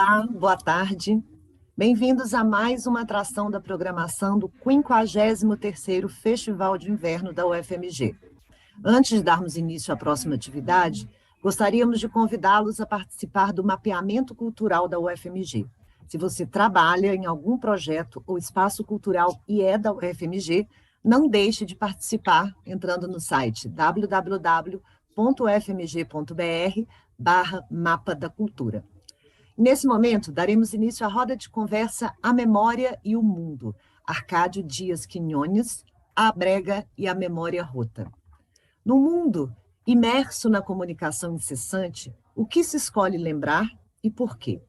Olá, boa tarde. Bem-vindos a mais uma atração da programação do 53º Festival de Inverno da UFMG. Antes de darmos início à próxima atividade, gostaríamos de convidá-los a participar do mapeamento cultural da UFMG. Se você trabalha em algum projeto ou espaço cultural e é da UFMG, não deixe de participar entrando no site www.ufmg.br/mapa da cultura. Nesse momento, daremos início à roda de conversa A Memória e o Mundo, Arcádio Dias Quiñones, A Brega e a Memória Rota. No mundo, imerso na comunicação incessante, o que se escolhe lembrar e por quê?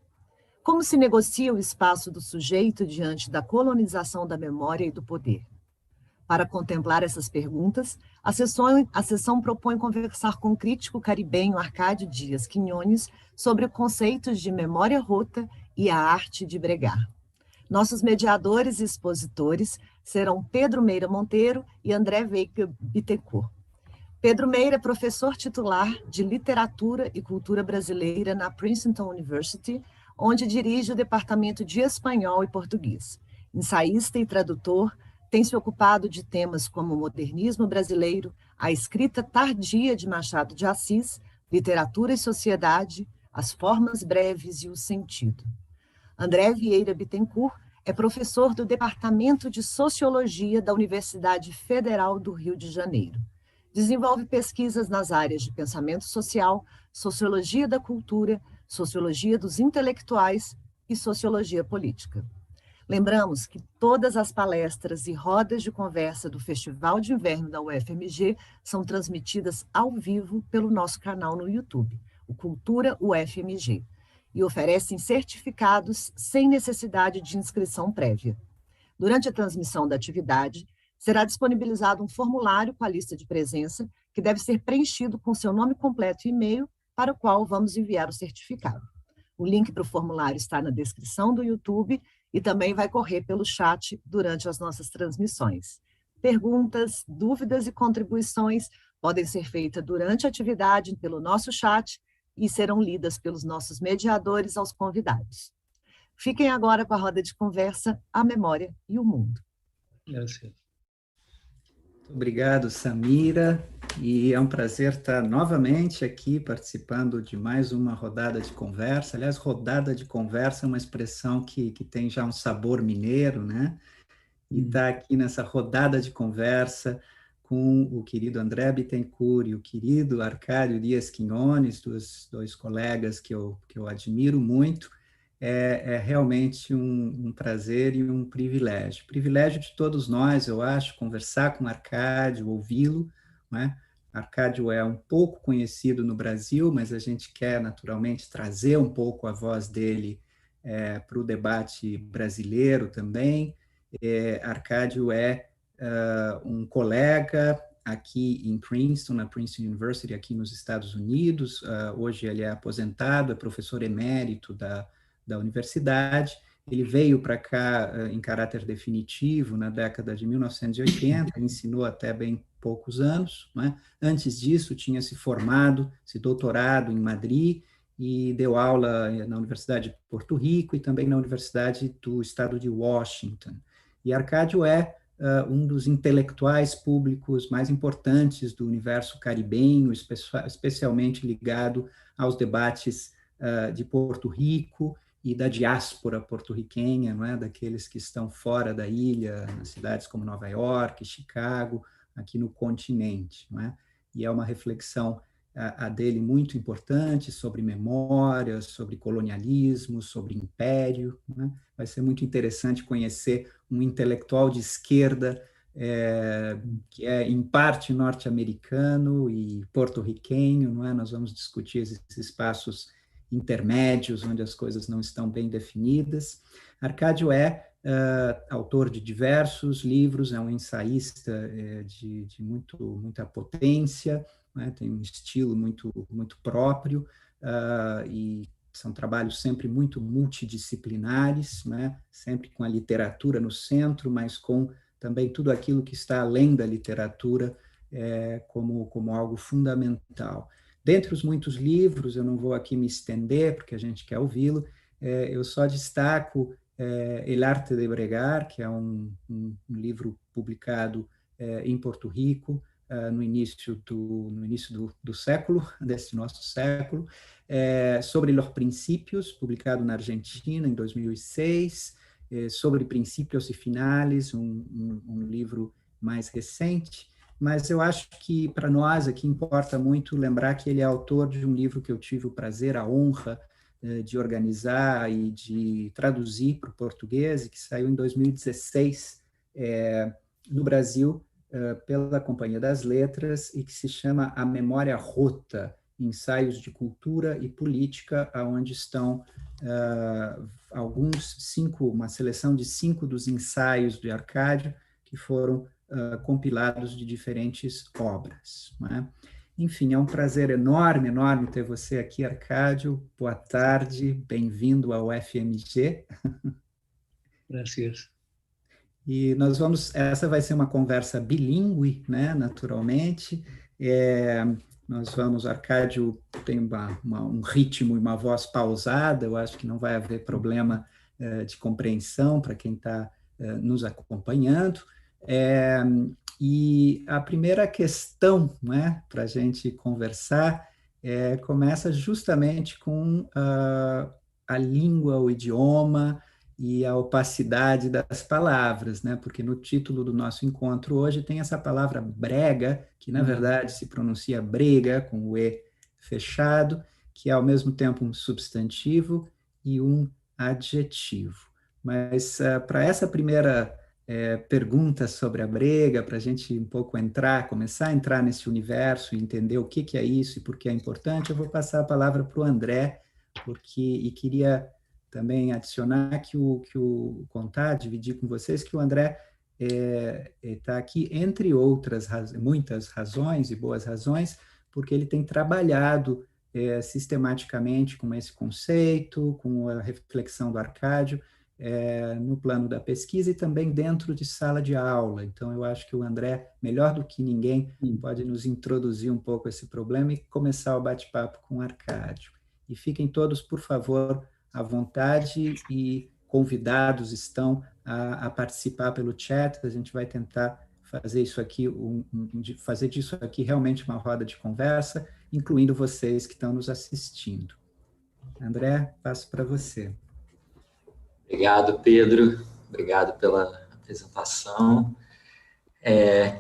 Como se negocia o espaço do sujeito diante da colonização da memória e do poder? Para contemplar essas perguntas, a sessão propõe conversar com o crítico caribenho Arcádio Dias Quiñones sobre conceitos de memória rota e a arte de bregar. Nossos mediadores e expositores serão Pedro Meira Monteiro e André Veiga Bittencourt. Pedro Meira é professor titular de Literatura e Cultura Brasileira na Princeton University, onde dirige o Departamento de Espanhol e Português. Ensaísta e tradutor, tem se ocupado de temas como o modernismo brasileiro, a escrita tardia de Machado de Assis, literatura e sociedade, as formas breves e o sentido. André Vieira Bittencourt é professor do Departamento de Sociologia da Universidade Federal do Rio de Janeiro. Desenvolve pesquisas nas áreas de pensamento social, sociologia da cultura, sociologia dos intelectuais e sociologia política. Lembramos que todas as palestras e rodas de conversa do Festival de Inverno da UFMG são transmitidas ao vivo pelo nosso canal no YouTube, o Cultura UFMG, e oferecem certificados sem necessidade de inscrição prévia. Durante a transmissão da atividade, será disponibilizado um formulário com a lista de presença, que deve ser preenchido com seu nome completo e e-mail, para o qual vamos enviar o certificado. O link para o formulário está na descrição do YouTube e também vai correr pelo chat durante as nossas transmissões. Perguntas, dúvidas e contribuições podem ser feitas durante a atividade pelo nosso chat e serão lidas pelos nossos mediadores aos convidados. Fiquem agora com a roda de conversa A Memória e o Mundo. Obrigado, Samira, e é um prazer estar novamente aqui participando de mais uma rodada de conversa. Aliás, rodada de conversa é uma expressão que tem já um sabor mineiro, né? E estar aqui nessa rodada de conversa com o querido André Bittencourt e o querido Arcádio Dias Quiñones, dois colegas que eu admiro muito, é realmente um prazer e um privilégio. Privilégio de todos nós, eu acho, conversar com Arcádio, ouvi-lo, né? Arcádio é um pouco conhecido no Brasil, mas a gente quer naturalmente trazer um pouco a voz dele para o debate brasileiro também. Arcádio é um colega aqui em Princeton, na Princeton University, aqui nos Estados Unidos. Hoje ele é aposentado, é professor emérito da universidade. Ele veio para cá em caráter definitivo na década de 1980, ensinou até bem poucos anos, né? Antes disso, tinha se formado, se doutorado em Madrid e deu aula na Universidade de Porto Rico e também na Universidade do Estado de Washington. E Arcádio é um dos intelectuais públicos mais importantes do universo caribenho, especialmente ligado aos debates de Porto Rico e da diáspora porto-riquenha, não é? Daqueles que estão fora da ilha, nas cidades como Nova York, Chicago, aqui no continente, não é? E é uma reflexão a dele muito importante sobre memória, sobre colonialismo, sobre império, né? Vai ser muito interessante conhecer um intelectual de esquerda que é em parte norte-americano e porto-riquenho, não é? Nós vamos discutir esses espaços intermédios, onde as coisas não estão bem definidas. Arcádio é autor de diversos livros, é um ensaísta de muita potência, né? Tem um estilo muito próprio, e são trabalhos sempre muito multidisciplinares, né? Sempre com a literatura no centro, mas com também tudo aquilo que está além da literatura como algo fundamental. Dentre os muitos livros, eu não vou aqui me estender, porque a gente quer ouvi-lo, eu só destaco El Arte de Bregar, que é um livro publicado em Porto Rico, no início do século, desse nosso século, sobre los princípios, publicado na Argentina em 2006, sobre princípios e finales, um livro mais recente, mas eu acho que para nós aqui importa muito lembrar que ele é autor de um livro que eu tive o prazer, a honra de organizar e de traduzir para o português, e que saiu em 2016 no Brasil pela Companhia das Letras, e que se chama A Memória Rota, Ensaios de Cultura e Política, onde estão uma seleção de 5 dos ensaios de Arcádio, que foram compilados de diferentes obras, né? Enfim, é um prazer enorme, enorme ter você aqui, Arcádio. Boa tarde, bem-vindo ao FMG. Graças. E essa vai ser uma conversa bilíngue, né, naturalmente. O Arcádio tem um ritmo e uma voz pausada, eu acho que não vai haver problema de compreensão para quem está nos acompanhando. E a primeira questão, né, para a gente conversar começa justamente com a língua, o idioma e a opacidade das palavras, né? Porque no título do nosso encontro hoje tem essa palavra brega, que na verdade se pronuncia brega, com o E fechado, que é ao mesmo tempo um substantivo e um adjetivo. Mas para essa primeira pergunta sobre a brega, para a gente um pouco começar a entrar nesse universo e entender o que é isso e por que é importante, eu vou passar a palavra para o André, e queria também adicionar dividir com vocês que o André está aqui, entre outras muitas razões e boas razões, porque ele tem trabalhado sistematicamente com esse conceito, com a reflexão do Arcádio, no plano da pesquisa e também dentro de sala de aula. Então, eu acho que o André, melhor do que ninguém, pode nos introduzir um pouco esse problema e começar o bate-papo com o Arcádio. E fiquem todos, por favor, à vontade, e convidados estão a participar pelo chat. A gente vai tentar fazer isso aqui, fazer disso aqui realmente uma roda de conversa, incluindo vocês que estão nos assistindo. André, passo para você. Obrigado, Pedro. Obrigado pela apresentação.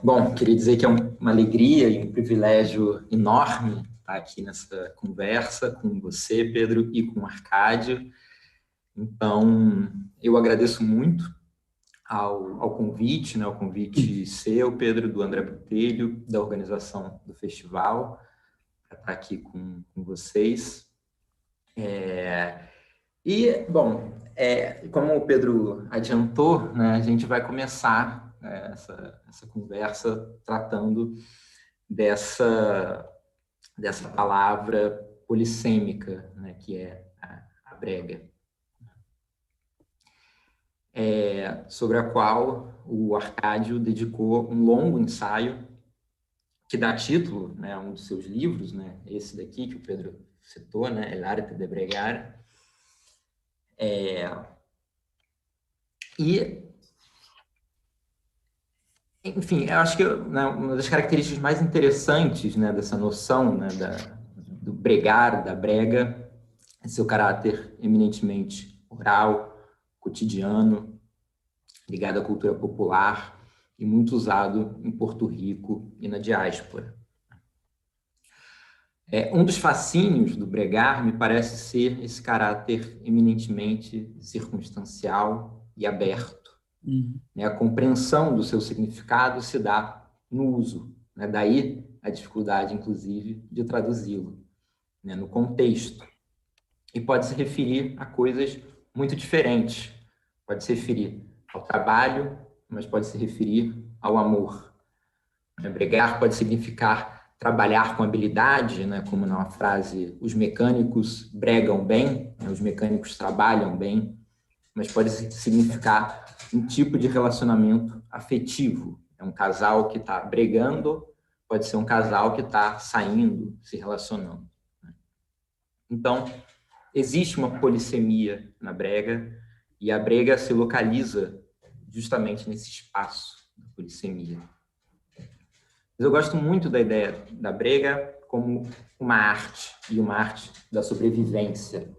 Bom, queria dizer que é uma alegria e um privilégio enorme estar aqui nessa conversa com você, Pedro, e com o Arcádio. Então, eu agradeço muito ao convite, né, ao convite seu, Pedro, do André Botelho, da organização do festival, para estar aqui com vocês. Bom, como o Pedro adiantou, né, a gente vai começar essa conversa tratando dessa palavra polissêmica, né, que é a brega, sobre a qual o Arcádio dedicou um longo ensaio que dá título, né, a um dos seus livros, né, esse daqui que o Pedro citou, né, El Arte de Bregar. Enfim, eu acho que uma das características mais interessantes, né, dessa noção, né, do bregar, da brega, é seu caráter eminentemente oral, cotidiano, ligado à cultura popular e muito usado em Porto Rico e na diáspora. Um dos fascínios do bregar me parece ser esse caráter eminentemente circunstancial e aberto. A compreensão do seu significado se dá no uso, né? Daí a dificuldade, inclusive, de traduzi-lo, né, no contexto. E pode se referir a coisas muito diferentes. Pode se referir ao trabalho, mas pode se referir ao amor. Bregar pode significar trabalhar com habilidade, né, como na frase, os mecânicos bregam bem, né, os mecânicos trabalham bem, mas pode significar um tipo de relacionamento afetivo. É um casal que está bregando, pode ser um casal que está saindo, se relacionando. Então, existe uma polissemia na brega, e a brega se localiza justamente nesse espaço da polissemia. Mas eu gosto muito da ideia da brega como uma arte, e uma arte da sobrevivência,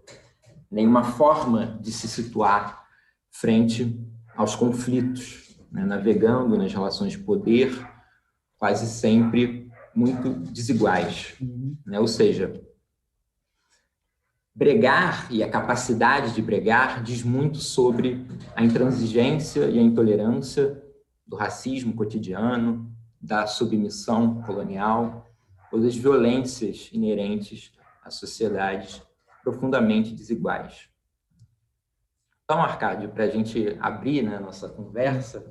nenhuma forma de se situar frente aos conflitos, né, navegando nas relações de poder, quase sempre muito desiguais. Né? Ou seja, bregar e a capacidade de bregar diz muito sobre a intransigência e a intolerância do racismo cotidiano, da submissão colonial, ou das violências inerentes a sociedades profundamente desiguais. Então, Arcádio, para a gente abrir, né, a nossa conversa,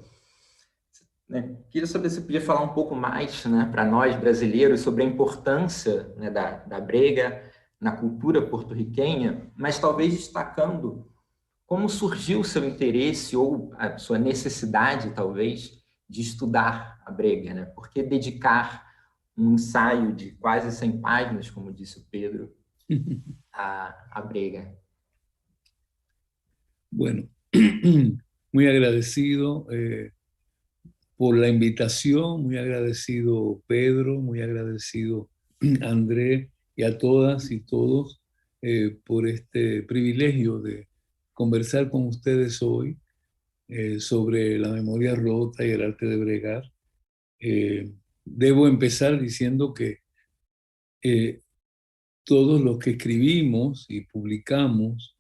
né, queria saber se você podia falar um pouco mais, né, para nós brasileiros sobre a importância, né, da brega na cultura porto-riquenha, mas talvez destacando como surgiu o seu interesse ou a sua necessidade, talvez, de estudar a brega, né? Por que dedicar um ensaio de quase 100 páginas, como disse o Pedro, a brega? Bueno, muy agradecido por la invitación, muy agradecido Pedro, muy agradecido André y a todas y todos por este privilegio de conversar con ustedes hoy sobre la memoria rota y el arte de bregar. Debo empezar diciendo que todos los que escribimos y publicamos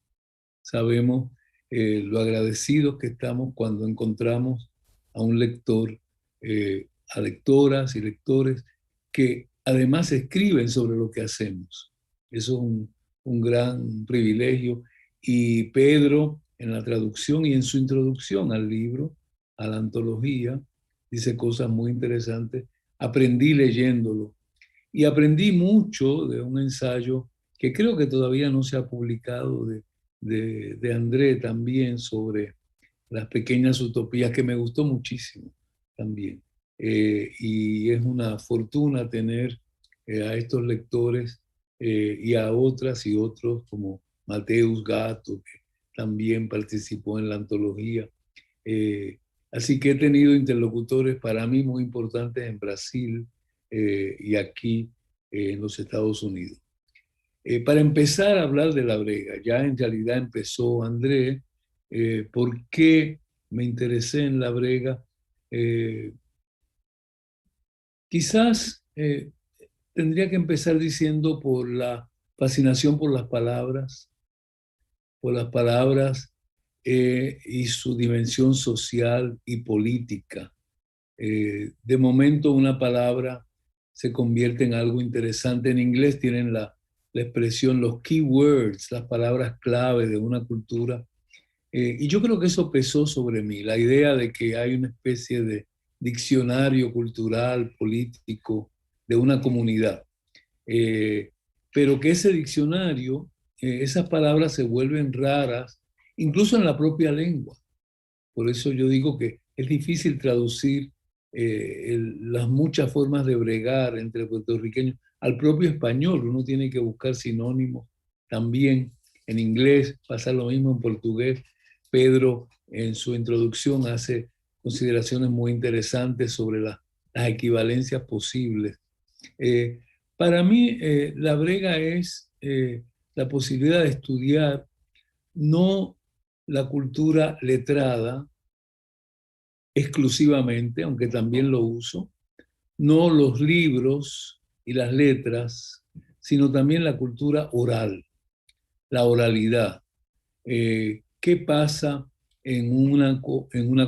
sabemos lo agradecidos que estamos cuando encontramos a un lector, a lectoras y lectores que además escriben sobre lo que hacemos. Eso es un gran privilegio. Y Pedro, en la traducción y en su introducción al libro, a la antología, dice cosas muy interesantes. Aprendí leyéndolo. Y aprendí mucho de un ensayo que creo que todavía no se ha publicado de André también sobre las pequeñas utopías, que me gustó muchísimo también. Y es una fortuna tener a estos lectores y a otras y otros como Mateus Gatto, que también participó en la antología. Así que he tenido interlocutores para mí muy importantes en Brasil y aquí en los Estados Unidos. Para empezar a hablar de la brega, ya en realidad empezó André, ¿por qué me interesé en la brega? Quizás tendría que empezar diciendo por la fascinación por las palabras y su dimensión social y política. De momento una palabra se convierte en algo interesante. En inglés tienen la expresión, los keywords, las palabras clave de una cultura. Y yo creo que eso pesó sobre mí, la idea de que hay una especie de diccionario cultural, político, de una comunidad. Pero que ese diccionario, esas palabras se vuelven raras, incluso en la propia lengua. Por eso yo digo que es difícil traducir las muchas formas de bregar entre puertorriqueños al propio español. Uno tiene que buscar sinónimos también. En inglés pasa lo mismo, en portugués. Pedro en su introducción hace consideraciones muy interesantes sobre las equivalencias posibles. Para mí la brega es la posibilidad de estudiar no la cultura letrada exclusivamente, aunque también lo uso, no los libros y las letras, sino también la cultura oral, la oralidad. ¿Qué pasa en una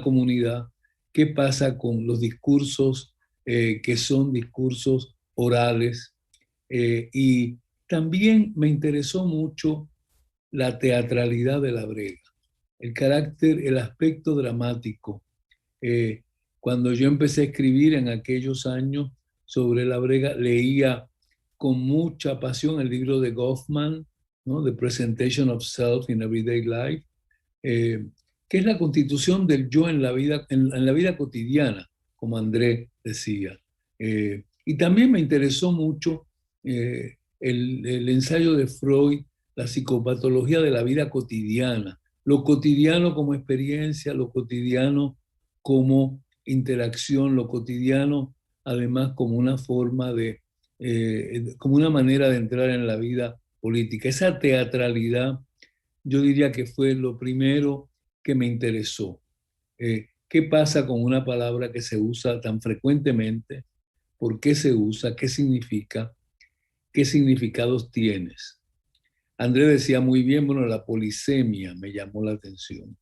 comunidad? ¿Qué pasa con los discursos que son discursos orales? Y también me interesó mucho la teatralidad de la brega, el carácter, el aspecto dramático. Cuando yo empecé a escribir en aquellos años sobre la brega, leía con mucha pasión el libro de Goffman, ¿no? The Presentation of Self in Everyday Life, que es la constitución del yo en la vida cotidiana, como André decía. Y también me interesó mucho el ensayo de Freud la psicopatología de la vida cotidiana, lo cotidiano como experiencia, lo cotidiano como interacción, lo cotidiano además como una forma como una manera de entrar en la vida política. Esa teatralidad, yo diría que fue lo primero que me interesó. ¿Qué pasa con una palabra que se usa tan frecuentemente? ¿Por qué se usa? ¿Qué significa? ¿Qué significados tienes? Andrés decía muy bien, bueno, la polisemia me llamó la atención,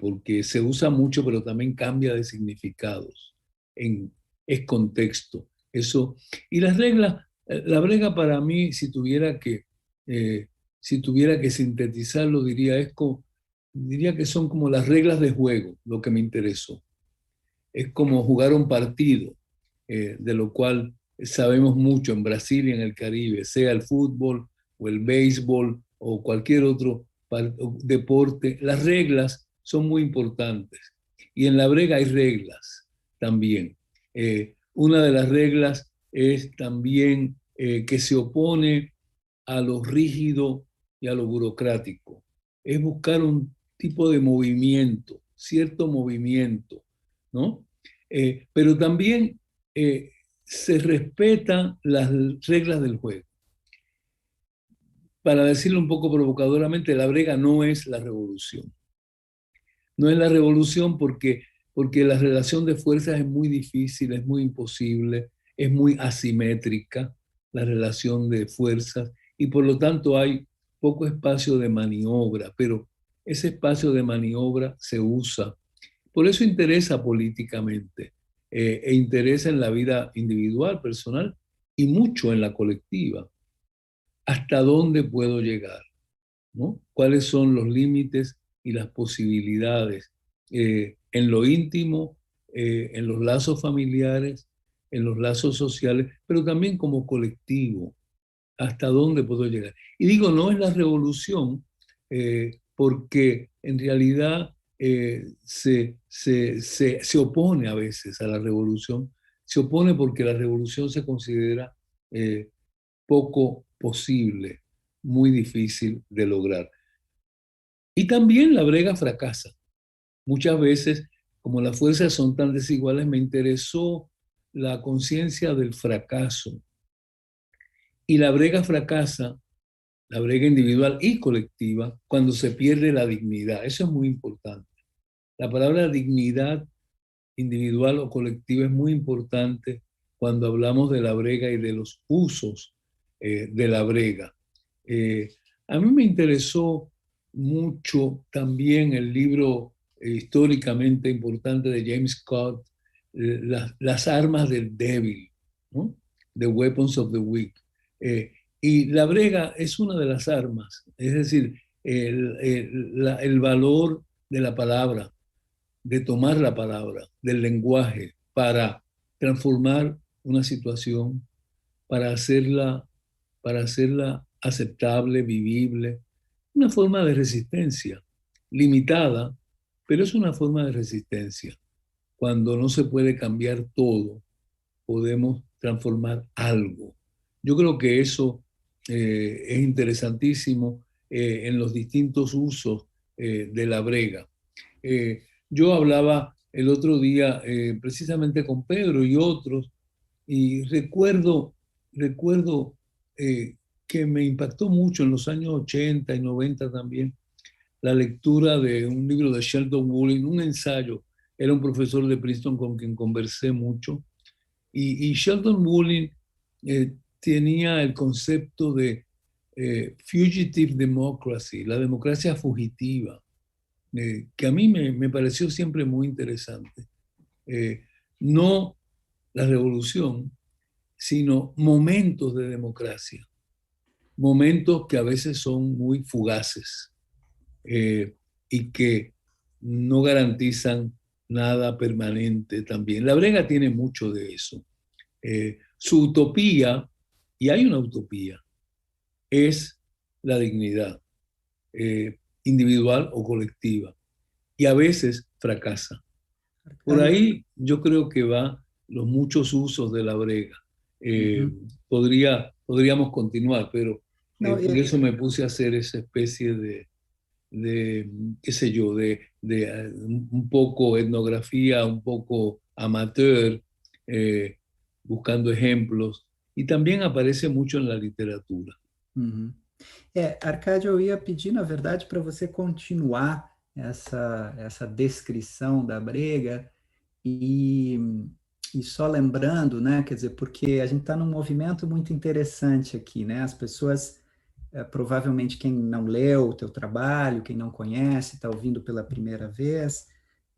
porque se usa mucho, pero también cambia de significados, es contexto. Eso. Y las reglas, la brega para mí, si tuviera que sintetizarlo, diría que son como las reglas de juego, lo que me interesó. Es como jugar un partido, de lo cual sabemos mucho en Brasil y en el Caribe, sea el fútbol o el béisbol o cualquier otro deporte. Las reglas son muy importantes. Y en la brega hay reglas también. Una de las reglas es también que se opone a lo rígido y a lo burocrático. Es buscar un tipo de movimiento, cierto movimiento, ¿no? Pero también se respetan las reglas del juego. Para decirlo un poco provocadoramente, la brega no es la revolución. No es la revolución porque la relación de fuerzas es muy difícil, es muy imposible, es muy asimétrica la relación de fuerzas y por lo tanto hay poco espacio de maniobra, pero ese espacio de maniobra se usa. Por eso interesa políticamente e interesa en la vida individual, personal y mucho en la colectiva. ¿Hasta dónde puedo llegar? ¿No? ¿Cuáles son los límites y las posibilidades en lo íntimo, en los lazos familiares, en los lazos sociales, pero también como colectivo? ¿Hasta dónde puedo llegar? Y digo, no es la revolución, porque en realidad se opone a veces a la revolución. Se opone porque la revolución se considera poco posible, muy difícil de lograr. Y también la brega fracasa. Muchas veces, como las fuerzas son tan desiguales, me interesó la conciencia del fracaso. Y la brega fracasa, la brega individual y colectiva, cuando se pierde la dignidad. Eso es muy importante. La palabra dignidad individual o colectiva es muy importante cuando hablamos de la brega y de los usos de la brega. A mí me interesó mucho también el libro históricamente importante de James Scott, las armas del débil, ¿no? The Weapons of the Weak. Y la brega es una de las armas, es decir, el valor de la palabra, de tomar la palabra, del lenguaje, para transformar una situación, para hacerla aceptable, vivible, una forma de resistencia, limitada, pero es una forma de resistencia. Cuando no se puede cambiar todo, podemos transformar algo. Yo creo que eso es interesantísimo en los distintos usos de la brega. Yo hablaba el otro día precisamente con Pedro y otros, y recuerdo que me impactó mucho en los años 80 y 90 también la lectura de un libro de Sheldon Woolley, un ensayo. Era un profesor de Princeton con quien conversé mucho, y Sheldon Woolley tenía el concepto de fugitive democracy, la democracia fugitiva, que a mí me pareció siempre muy interesante. No la revolución, sino momentos de democracia, momentos que a veces son muy fugaces y que no garantizan nada permanente también. La brega tiene mucho de eso. Su utopía, y hay una utopía, es la dignidad individual o colectiva, y a veces fracasa. Por ahí yo creo que va los muchos usos de la brega. Podríamos continuar, pero Por eso me puse a hacer esa especie qué sé yo, de un poco etnografía, un poco amateur, buscando ejemplos, y también aparece mucho en la literatura. Uhum. Arcádio, eu ia pedir, na verdade, para você continuar essa descrição da Brega e, e só lembrando, né, quer dizer, porque a gente está num movimento muito interessante aqui, né, as pessoas, provavelmente quem não leu o teu trabalho, quem não conhece, está ouvindo pela primeira vez,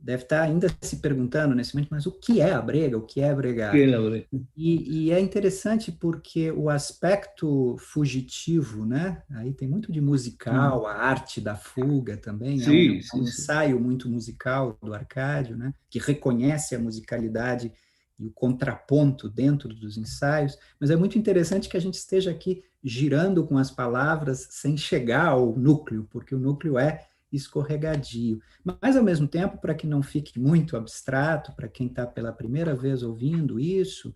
deve estar ainda se perguntando nesse momento, mas o que é a Brega, o que é bregar? E é interessante porque o aspecto fugitivo, né? Aí tem muito de musical, a arte da fuga também, é um ensaio muito musical do Arcádio, né? Que reconhece a musicalidade e o contraponto dentro dos ensaios, mas é muito interessante que a gente esteja aqui girando com as palavras sem chegar ao núcleo, porque o núcleo é escorregadio. Mas, ao mesmo tempo, para que não fique muito abstrato, para quem está pela primeira vez ouvindo isso,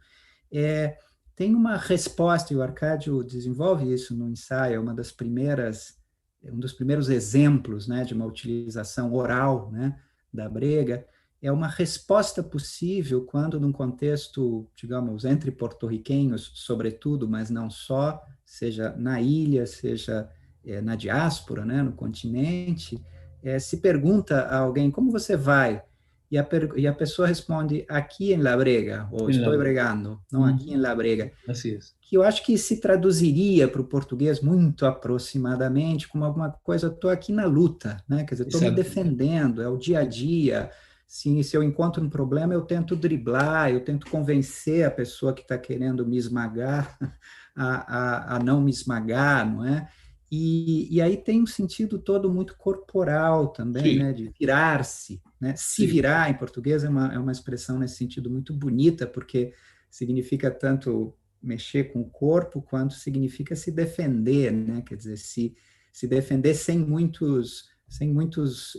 tem uma resposta, e o Arcádio desenvolve isso no ensaio, é um dos primeiros exemplos, né, de uma utilização oral, né, da Brega, é uma resposta possível quando, num contexto, digamos, entre porto-riquenhos, sobretudo, mas não só, seja na ilha, seja na diáspora, né, no continente, se pergunta a alguém, como você vai? E a pessoa responde, aqui em La Brega, ou estou bregando, não, aqui em La Brega. Assim é. Que eu acho que se traduziria para o português muito aproximadamente como alguma coisa, estou aqui na luta, né? Quer dizer, estou me defendendo, é o dia a dia. Se eu encontro um problema, eu tento driblar, eu tento convencer a pessoa que está querendo me esmagar a não me esmagar, não é? E aí tem um sentido todo muito corporal também, né? De virar-se, né? Se virar, em português, é uma expressão nesse sentido muito bonita, porque significa tanto mexer com o corpo, quanto significa se defender, né? Quer dizer, se defender sem muitos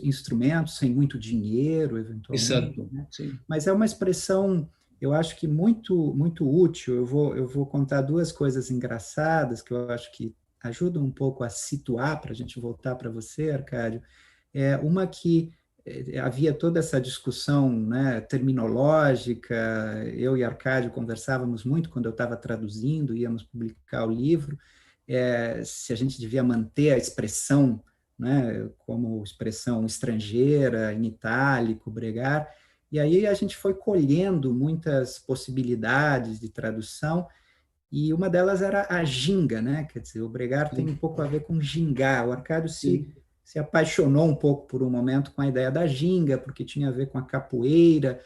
instrumentos, sem muito dinheiro, eventualmente. Exato. Né? Mas é uma expressão, eu acho que muito, muito útil. Eu vou contar duas coisas engraçadas que eu acho que ajudam um pouco a situar, para a gente voltar para você, Arcádio. Uma que havia toda essa discussão, né, terminológica, eu e Arcádio conversávamos muito quando eu estava traduzindo, íamos publicar o livro, se a gente devia manter a expressão, né, como expressão estrangeira, em itálico, bregar, e aí a gente foi colhendo muitas possibilidades de tradução, e uma delas era a ginga, né? Quer dizer, o bregar tem um pouco a ver com gingar. O Arcádio se apaixonou um pouco por um momento com a ideia da ginga, porque tinha a ver com a capoeira.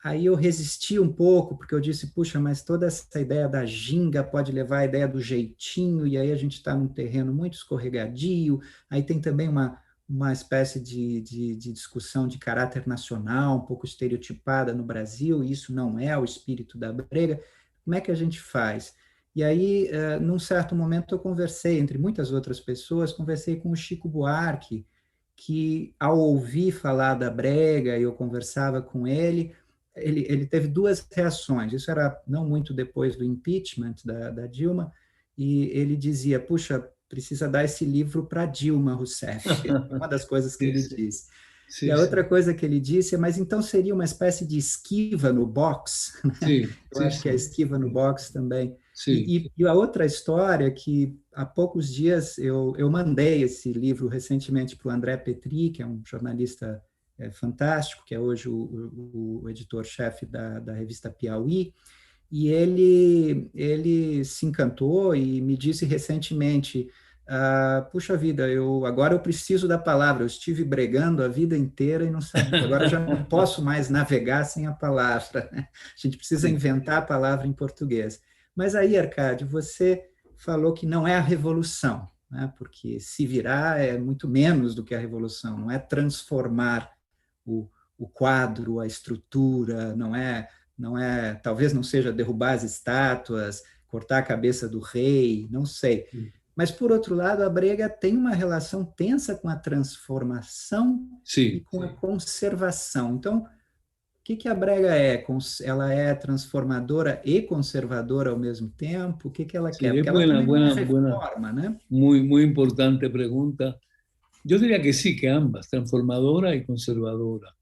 Aí eu resisti um pouco, porque eu disse, puxa, mas toda essa ideia da ginga pode levar à ideia do jeitinho, e aí a gente está num terreno muito escorregadio. Aí tem também uma espécie de discussão de caráter nacional, um pouco estereotipada no Brasil, e isso não é o espírito da brega. Como é que a gente faz? E aí, num certo momento, eu conversei, entre muitas outras pessoas, conversei com o Chico Buarque, que, ao ouvir falar da brega, eu conversava com ele teve duas reações. Isso era não muito depois do impeachment da Dilma, e ele dizia, puxa, precisa dar esse livro para Dilma Rousseff. Uma das coisas que ele disse. E a outra coisa que ele disse mas então seria uma espécie de esquiva no box? Eu acho que a esquiva no box também. E a outra história que há poucos dias eu mandei esse livro recentemente para o André Petri, que é um jornalista fantástico, que é hoje o editor-chefe da revista Piauí, e ele se encantou e me disse recentemente, puxa vida, agora eu preciso da palavra, eu estive bregando a vida inteira e não sabia, agora eu já não posso mais navegar sem a palavra, né? A gente precisa inventar a palavra em português. Mas aí, Arcádio, você falou que não é a revolução, né? Porque se virar é muito menos do que a revolução, não é transformar o quadro, a estrutura, não é, talvez não seja derrubar as estátuas, cortar a cabeça do rei, não sei. Mas, por outro lado, a brega tem uma relação tensa com a transformação e com a conservação. Então, que a Brega é? Ela é transformadora e conservadora ao mesmo tempo? O que ela Sí, quer? es Porque ela também não é buena, reforma, né? muy importante pregunta. Yo diría que sí, que ambas, transformadora y conservadora.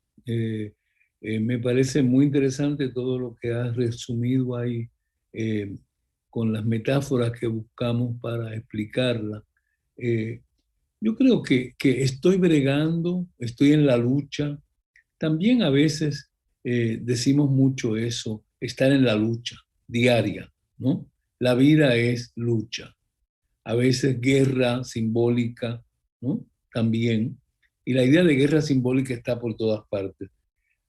Me parece muy interesante todo lo que has resumido ahí, con las metáforas que buscamos para explicarla. Yo creo que estoy bregando, estoy en la lucha. También a veces decimos mucho eso, estar en la lucha diaria, ¿no? La vida es lucha, a veces guerra simbólica, ¿no? También. Y la idea de guerra simbólica está por todas partes.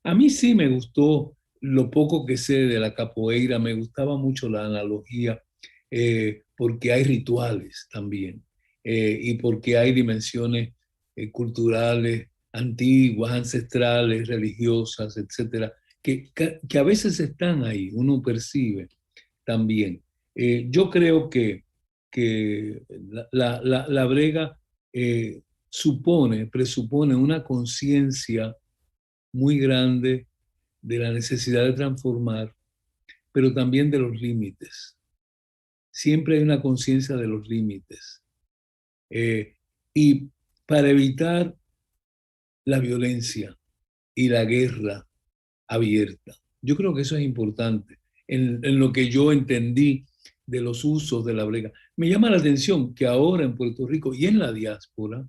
A mí sí me gustó lo poco que sé de la capoeira, me gustaba mucho la analogía, porque hay rituales también, y porque hay dimensiones culturales, antiguas, ancestrales, religiosas, etcétera, que a veces están ahí, uno percibe también. Yo creo que la brega presupone una conciencia muy grande de la necesidad de transformar, pero también de los límites. Siempre hay una conciencia de los límites. Y para evitar la violencia y la guerra abierta. Yo creo que eso es importante. En lo que yo entendí de los usos de la brega. Me llama la atención que ahora en Puerto Rico y en la diáspora,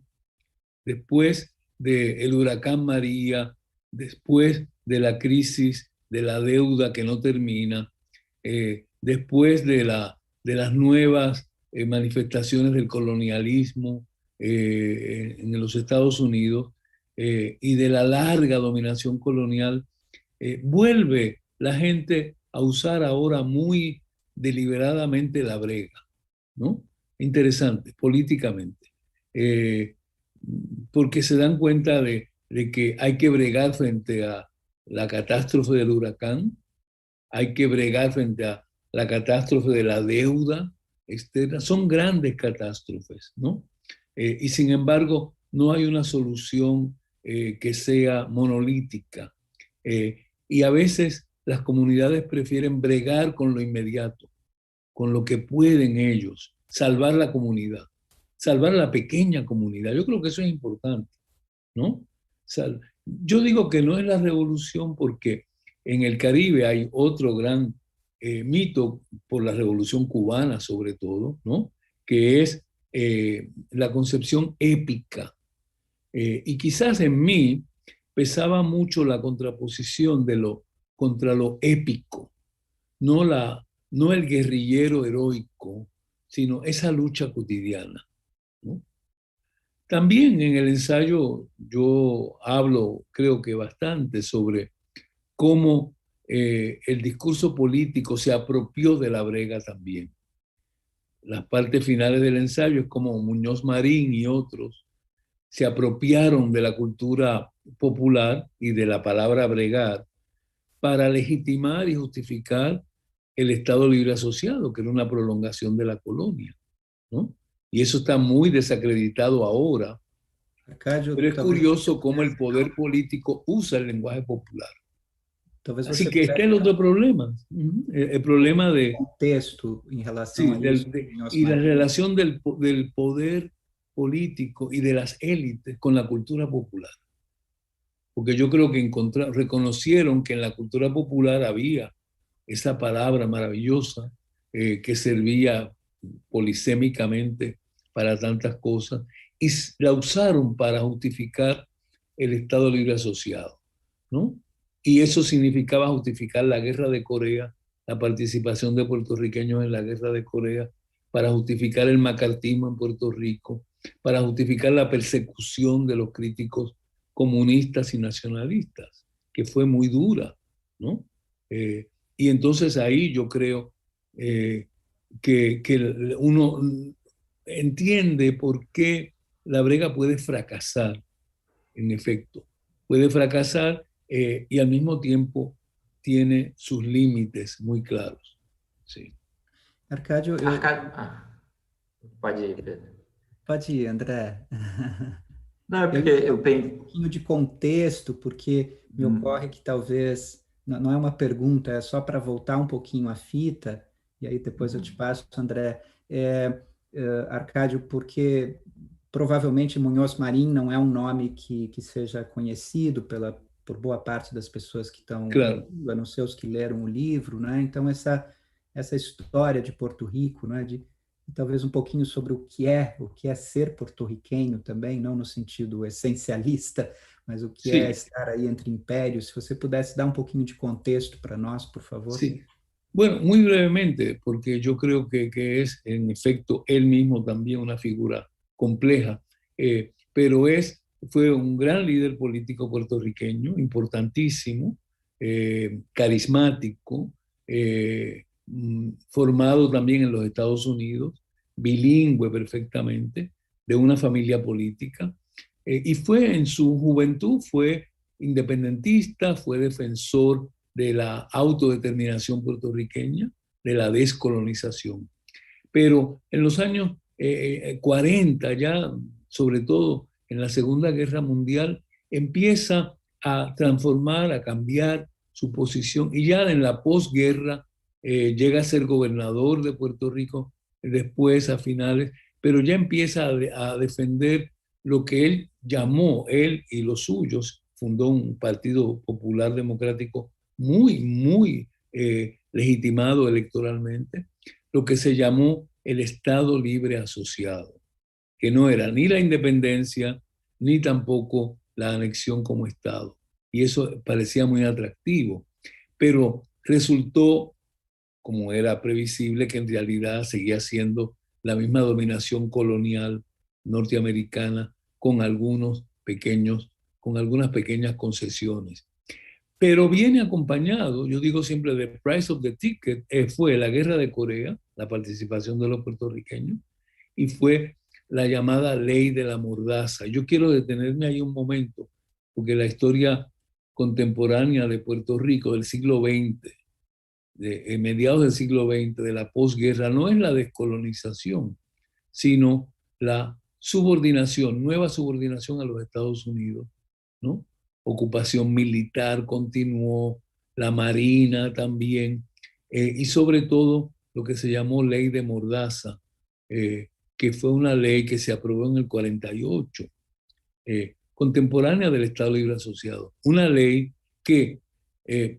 después del huracán María, después de la crisis de la deuda que no termina, después de las nuevas manifestaciones del colonialismo en los Estados Unidos, y de la larga dominación colonial, vuelve la gente a usar ahora muy deliberadamente la brega, ¿no? Interesante, políticamente. Porque se dan cuenta de que hay que bregar frente a la catástrofe del huracán, hay que bregar frente a la catástrofe de la deuda externa. Son grandes catástrofes, ¿no? Y sin embargo, no hay una solución que sea monolítica. Y a veces las comunidades prefieren bregar con lo inmediato, con lo que pueden ellos, salvar la comunidad, salvar la pequeña comunidad. Yo creo que eso es importante, ¿no? Yo digo que no es la revolución porque en el Caribe hay otro gran mito por la revolución cubana sobre todo, ¿no? Que es la concepción épica. Y quizás en mí pesaba mucho la contraposición contra lo épico, no el guerrillero heroico, sino esa lucha cotidiana, ¿no? También en el ensayo yo hablo, creo que bastante, sobre cómo el discurso político se apropió de la brega también. Las partes finales del ensayo es como Muñoz Marín y otros se apropiaron de la cultura popular y de la palabra bregar para legitimar y justificar el Estado Libre Asociado, que era una prolongación de la colonia, ¿no? Y eso está muy desacreditado ahora. Pero es curioso cómo el poder político usa el lenguaje popular. Así que está el otro problema. El problema de contexto en relación a eso. Y la relación del poder político y de las élites con la cultura popular. Porque yo creo que reconocieron que en la cultura popular había esa palabra maravillosa que servía polisémicamente para tantas cosas y la usaron para justificar el Estado Libre Asociado, ¿no? Y eso significaba justificar la guerra de Corea, la participación de puertorriqueños en la guerra de Corea, para justificar el macartismo en Puerto Rico, para justificar la persecución de los críticos comunistas y nacionalistas, que fue muy dura, ¿no? Y entonces ahí yo creo que uno entiende por qué la brega puede fracasar, en efecto. Puede fracasar y al mismo tiempo tiene sus límites muy claros. Sí. Arcádio, pode ir, Pedro. Pode ir, André. Não, é porque eu tenho um pouquinho de contexto, porque me ocorre que talvez, não é uma pergunta, é só para voltar um pouquinho a fita, e aí depois eu te passo, André, Arcádio, porque provavelmente Munhoz Marín não é um nome que seja conhecido por boa parte das pessoas que estão, claro, a não ser os que leram o livro, né? Então essa história de Porto Rico, né? De talvez um pouquinho sobre o que é ser porto-riquenho também, não no sentido essencialista, mas o que é sí, estar aí entre impérios. Se você pudesse dar um pouquinho de contexto para nós, por favor. sí. Bueno, muy brevemente, porque yo creo que es en efecto él mismo también una figura compleja, pero fue un gran líder político puertorriqueño, importantísimo, carismático, formado también en los Estados Unidos, bilingüe perfectamente, de una familia política, y fue en su juventud, fue independentista, fue defensor de la autodeterminación puertorriqueña, de la descolonización. Pero en los años 40, ya sobre todo en la Segunda Guerra Mundial, empieza a transformar, a cambiar su posición, y ya en la posguerra llega a ser gobernador de Puerto Rico, después a finales, pero ya empieza a defender lo que él llamó, él y los suyos, fundó un Partido Popular Democrático muy legitimado electoralmente, lo que se llamó el Estado Libre Asociado, que no era ni la independencia ni tampoco la anexión como Estado. Y eso parecía muy atractivo, pero resultó, como era previsible, que en realidad seguía siendo la misma dominación colonial norteamericana con algunas pequeñas concesiones. Pero viene acompañado, yo digo siempre, the price of the ticket, fue la guerra de Corea, la participación de los puertorriqueños, y fue la llamada ley de la mordaza. Yo quiero detenerme ahí un momento, porque la historia contemporánea de Puerto Rico del siglo XX, de mediados del siglo XX, de la posguerra, no es la descolonización, sino la subordinación, nueva subordinación a los Estados Unidos, ¿no? Ocupación militar continuó, la marina también, y sobre todo lo que se llamó ley de mordaza, que fue una ley que se aprobó en el 48, contemporánea del Estado Libre Asociado, una ley que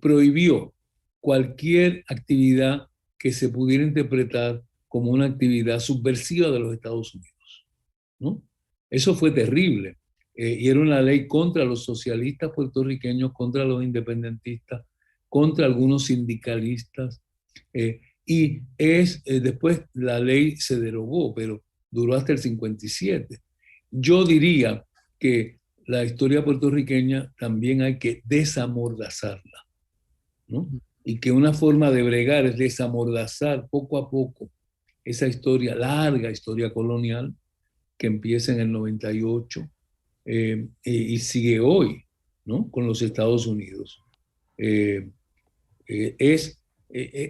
prohibió cualquier actividad que se pudiera interpretar como una actividad subversiva de los Estados Unidos, ¿no? Eso fue terrible. Y era una ley contra los socialistas puertorriqueños, contra los independentistas, contra algunos sindicalistas. Y después la ley se derogó, pero duró hasta el 57. Yo diría que la historia puertorriqueña también hay que desamordazarla, ¿no? Y que una forma de bregar es desamordazar poco a poco esa historia, larga historia colonial, que empieza en el 98 y sigue hoy, ¿no? Con los Estados Unidos. Es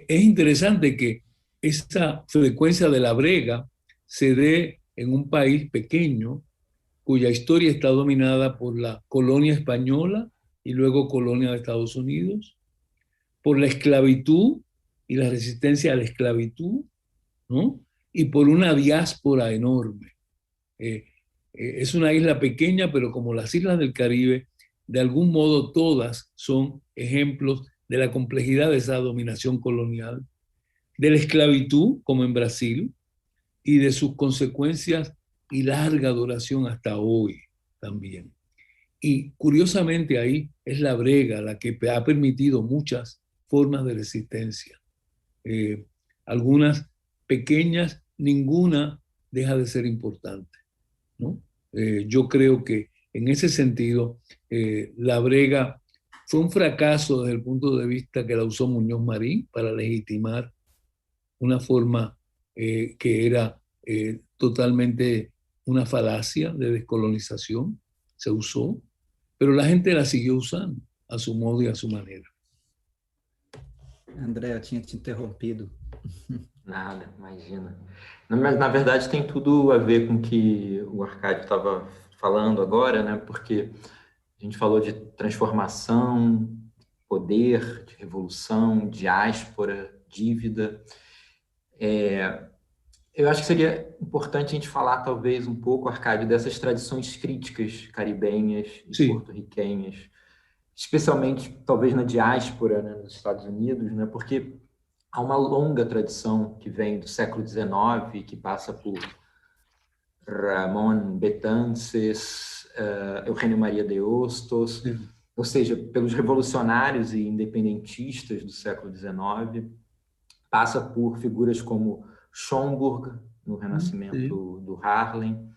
interesante que esa frecuencia de la brega se dé en un país pequeño cuya historia está dominada por la colonia española y luego colonia de Estados Unidos, por la esclavitud y la resistencia a la esclavitud, ¿no? Y por una diáspora enorme. Es una isla pequeña, pero como las islas del Caribe, de algún modo todas son ejemplos de la complejidad de esa dominación colonial, de la esclavitud, como en Brasil, y de sus consecuencias y larga duración hasta hoy también. Y curiosamente ahí es la brega la que ha permitido muchas formas de resistencia. Algunas pequeñas, ninguna deja de ser importante, ¿no? Yo creo que en ese sentido la brega fue un fracaso desde el punto de vista que la usó Muñoz Marín para legitimar una forma que era totalmente una falacia de descolonización, se usó, pero la gente la siguió usando a su modo y a su manera. André, eu tinha te interrompido. Nada, imagina. Mas, na verdade, tem tudo a ver com o que o Arcádio estava falando agora, né? Porque A gente falou de transformação, poder, de revolução, diáspora, dívida. Eu acho que seria importante a gente falar, talvez, um pouco, Arcádio, dessas tradições críticas caribenhas e porto-riquenhas, especialmente, talvez, na diáspora, né, nos Estados Unidos, né, porque há uma longa tradição que vem do século XIX, que passa por Ramón Betances, Eugênio Maria de Hostos, ou seja, pelos revolucionários e independentistas do século XIX, passa por figuras como Schomburg, no Renascimento do Harlem,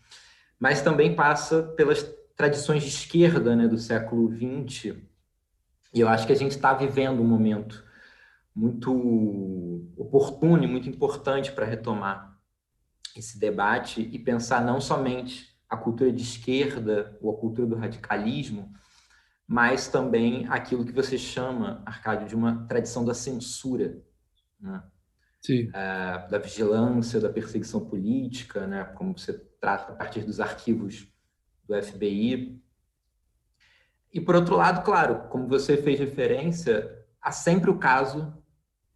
mas também passa pelas tradições de esquerda, né, do século XX, e eu acho que a gente está vivendo um momento muito oportuno e muito importante para retomar esse debate e pensar não somente a cultura de esquerda ou a cultura do radicalismo, mas também aquilo que você chama, Arcádio, de uma tradição da censura, né? Da vigilância, da perseguição política, né? Como você trata a partir dos arquivos do FBI. E, por outro lado, claro, como você fez referência, há sempre o caso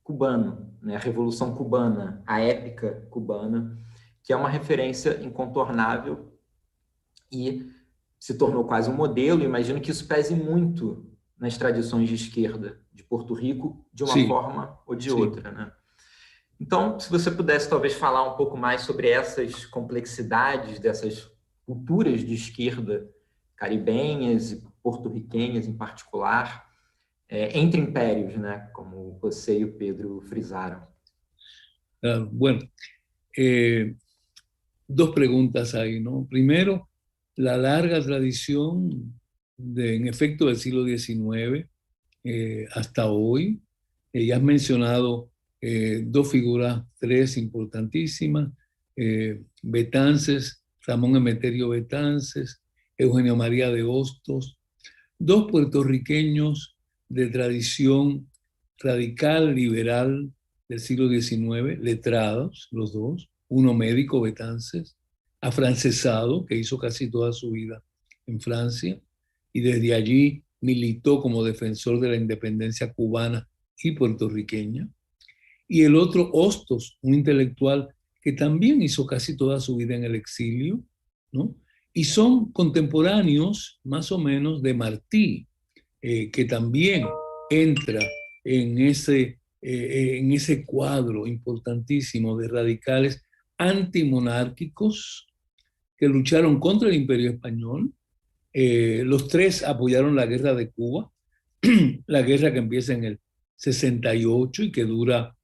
cubano, né? A Revolução Cubana, a épica cubana, que é uma referência incontornável e se tornou quase um modelo. Imagino que isso pese muito nas tradições de esquerda de Porto Rico, de uma forma ou de outra, né? Então, se você pudesse talvez falar um pouco mais sobre essas complexidades dessas culturas de esquerda caribenhas e porto-riquenhas em particular, entre impérios, né, como você e o Pedro frisaram. Bueno, dos preguntas ahí, ¿no? Primero, la larga tradición en efecto, del siglo XIX hasta hoy. Ya has mencionado dos figuras, tres importantísimas, Betances, Ramón Emeterio Betances, Eugenio María de Hostos, dos puertorriqueños de tradición radical, liberal del siglo XIX, letrados los dos, uno médico, Betances, afrancesado, que hizo casi toda su vida en Francia, y desde allí militó como defensor de la independencia cubana y puertorriqueña. Y el otro, Hostos, un intelectual que también hizo casi toda su vida en el exilio, ¿no? Y son contemporáneos, más o menos, de Martí, que también entra en ese cuadro importantísimo de radicales antimonárquicos que lucharon contra el Imperio Español. Los tres apoyaron la guerra de Cuba, la guerra que empieza en el 68 y que dura,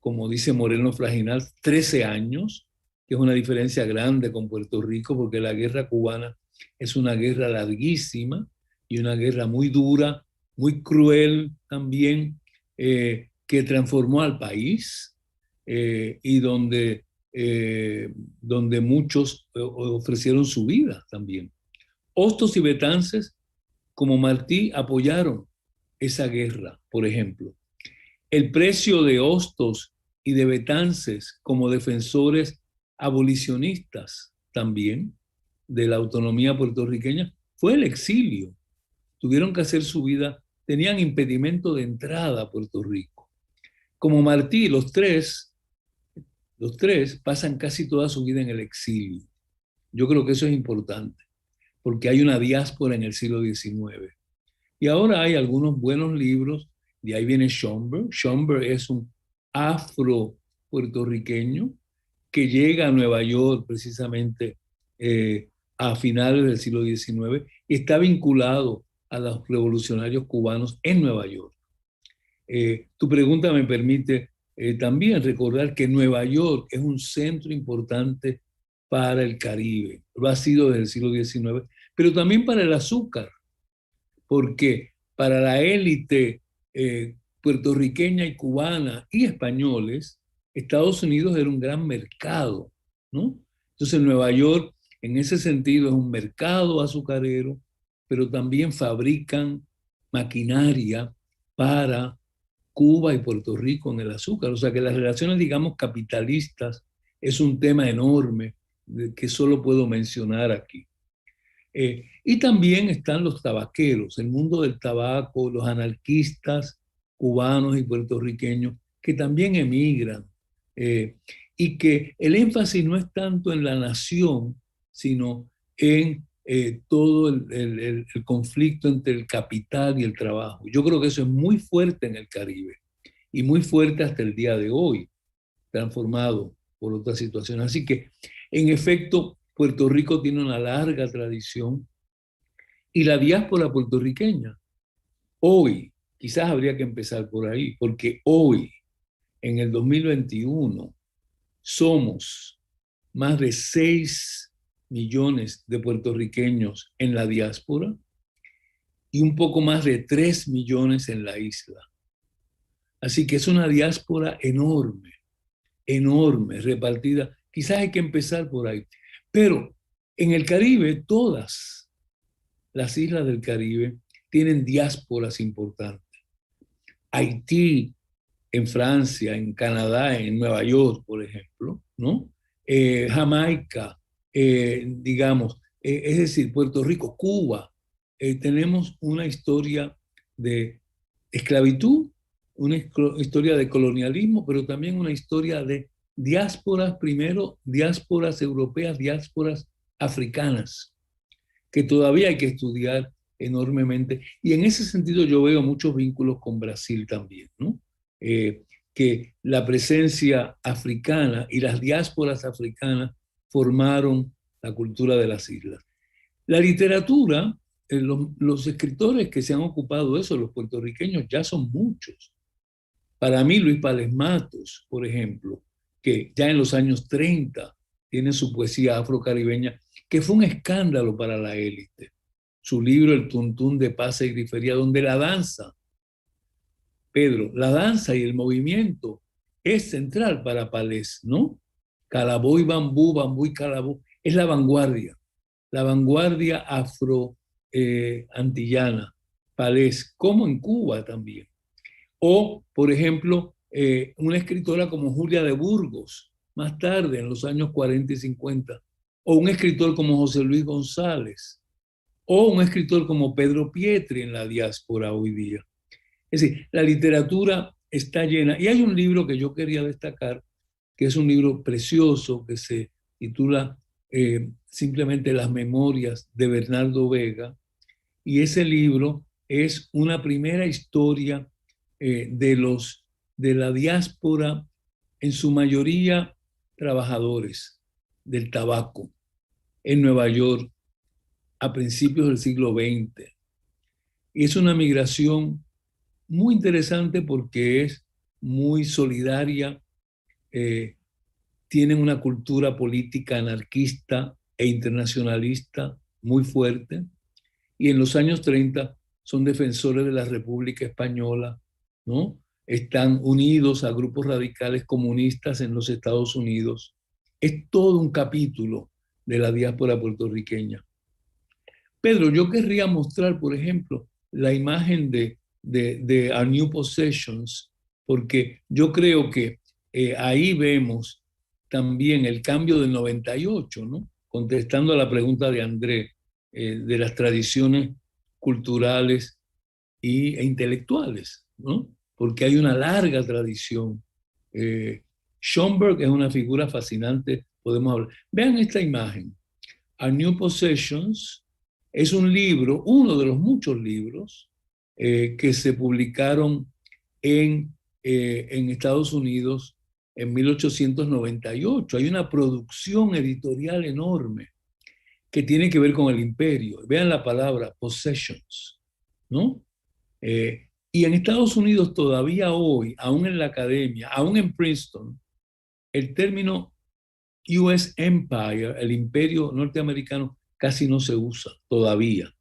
como dice Moreno Fraginal, 13 años, que es una diferencia grande con Puerto Rico, porque la guerra cubana es una guerra larguísima y una guerra muy dura, muy cruel también, que transformó al país y donde muchos ofrecieron su vida también. Hostos y Betances, como Martí, apoyaron esa guerra, por ejemplo. El precio de Hostos y de Betances como defensores abolicionistas también de la autonomía puertorriqueña fue el exilio. Tuvieron que hacer su vida, tenían impedimento de entrada a Puerto Rico. Como Martí, los tres pasan casi toda su vida en el exilio. Yo creo que eso es importante, porque hay una diáspora en el siglo XIX. Y ahora hay algunos buenos libros, de ahí viene Schomburg. Schomburg es un afro-puertorriqueño que llega a Nueva York precisamente a finales del siglo XIX y está vinculado a los revolucionarios cubanos en Nueva York. Tu pregunta me permite también recordar que Nueva York es un centro importante para el Caribe. Lo ha sido desde el siglo XIX, pero también para el azúcar, porque para la élite puertorriqueña y cubana y españoles, Estados Unidos era un gran mercado, ¿no? Entonces Nueva York en ese sentido es un mercado azucarero, pero también fabrican maquinaria para Cuba y Puerto Rico en el azúcar. O sea que las relaciones, digamos, capitalistas es un tema enorme que solo puedo mencionar aquí. Y también están los tabaqueros, el mundo del tabaco, los anarquistas cubanos y puertorriqueños que también emigran. Y que el énfasis no es tanto en la nación, sino en todo el conflicto entre el capital y el trabajo. Yo creo que eso es muy fuerte en el Caribe y muy fuerte hasta el día de hoy, transformado por otra situación. Así que, en efecto, Puerto Rico tiene una larga tradición y la diáspora puertorriqueña, hoy, quizás habría que empezar por ahí, porque hoy, en el 2021, somos más de 6 millones de puertorriqueños en la diáspora y un poco más de 3 millones en la isla. Así que es una diáspora enorme, enorme, repartida. Quizás hay que empezar por ahí. Pero en el Caribe, todas las islas del Caribe tienen diásporas importantes. Haití, en Francia, en Canadá, en Nueva York, por ejemplo, ¿no? Jamaica, digamos, es decir, Puerto Rico, Cuba, tenemos una historia de esclavitud, una historia de colonialismo, pero también una historia de diásporas, primero diásporas europeas, diásporas africanas, que todavía hay que estudiar enormemente. Y en ese sentido yo veo muchos vínculos con Brasil también, ¿no? Que la presencia africana y las diásporas africanas formaron la cultura de las islas. La literatura, los escritores que se han ocupado de eso, los puertorriqueños, ya son muchos. Para mí, Luis Pález Matos, por ejemplo, que ya en los años 30 tiene su poesía afrocaribeña, que fue un escándalo para la élite. Su libro, El Tuntún de Paz y Grifería, donde la danza, Pedro, la danza y el movimiento es central para Pález, ¿no? Calabó y bambú, bambú y calabó, es la vanguardia afro-antillana, Pález, como en Cuba también. O, por ejemplo, una escritora como Julia de Burgos, más tarde, en los años 40 y 50, o un escritor como José Luis González, o un escritor como Pedro Pietri en la diáspora hoy día. Es decir, la literatura está llena. Y hay un libro que yo quería destacar, que es un libro precioso, que se titula simplemente Las Memorias de Bernardo Vega. Y ese libro es una primera historia de la diáspora, en su mayoría trabajadores del tabaco, en Nueva York a principios del siglo XX. Y es una migración muy interesante porque es muy solidaria, tienen una cultura política anarquista e internacionalista muy fuerte, y en los años 30 son defensores de la República Española, ¿no? Están unidos a grupos radicales comunistas en los Estados Unidos. Es todo un capítulo de la diáspora puertorriqueña. Pedro, yo querría mostrar, por ejemplo, la imagen de Our New Possessions, porque yo creo que ahí vemos también el cambio del 98, ¿no? Contestando a la pregunta de André, de las tradiciones culturales e intelectuales, ¿no? Porque hay una larga tradición. Schomburg es una figura fascinante, podemos hablar. Vean esta imagen. Our New Possessions es un libro, uno de los muchos libros que se publicaron en Estados Unidos en 1898. Hay una producción editorial enorme que tiene que ver con el imperio. Vean la palabra possessions, ¿no? Y en Estados Unidos todavía hoy, aún en la academia, aún en Princeton, el término US Empire, el imperio norteamericano, casi no se usa todavía.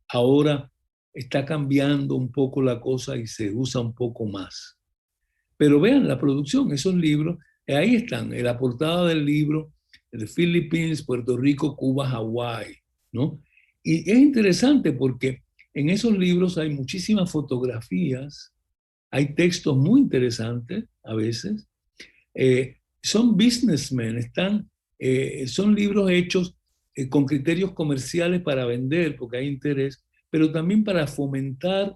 Ahora está cambiando un poco la cosa y se usa un poco más. Pero vean la producción, esos libros, ahí están, en la portada del libro, de Philippines, Puerto Rico, Cuba, Hawái, ¿no? Y es interesante porque en esos libros hay muchísimas fotografías, hay textos muy interesantes a veces. Son businessmen, son libros hechos con criterios comerciales para vender, porque hay interés, pero también para fomentar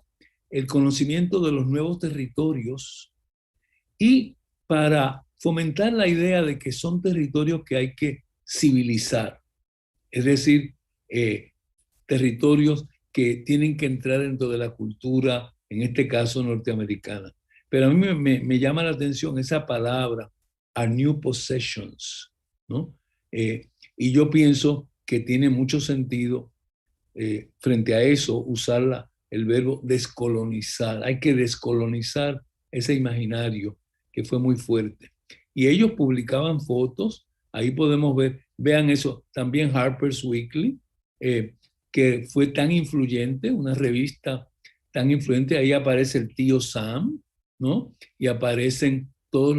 el conocimiento de los nuevos territorios y para fomentar la idea de que son territorios que hay que civilizar, es decir, territorios que tienen que entrar dentro de la cultura, en este caso norteamericana. Pero a mí me llama la atención esa palabra, a new possessions, ¿no? Y yo pienso que tiene mucho sentido frente a eso usar el verbo descolonizar. Hay que descolonizar ese imaginario que fue muy fuerte. Y ellos publicaban fotos, ahí podemos ver, vean eso, también Harper's Weekly, que fue tan influyente, una revista tan influyente, ahí aparece el tío Sam, ¿no? Y aparecen todos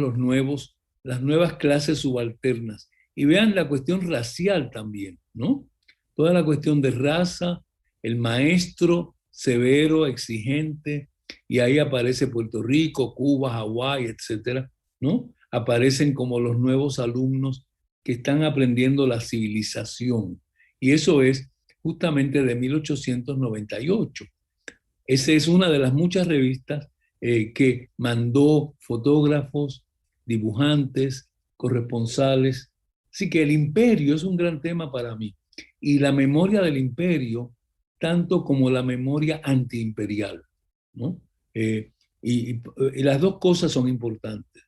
las nuevas clases subalternas. Y vean la cuestión racial también, ¿no? Toda la cuestión de raza, el maestro severo, exigente, y ahí aparece Puerto Rico, Cuba, Hawái, etcétera, ¿no? Aparecen como los nuevos alumnos que están aprendiendo la civilización. Y eso es justamente de 1898. Esa es una de las muchas revistas que mandó fotógrafos, dibujantes, corresponsales. Así que el imperio es un gran tema para mí. Y la memoria del imperio, tanto como la memoria antiimperial, ¿no? Y las dos cosas son importantes.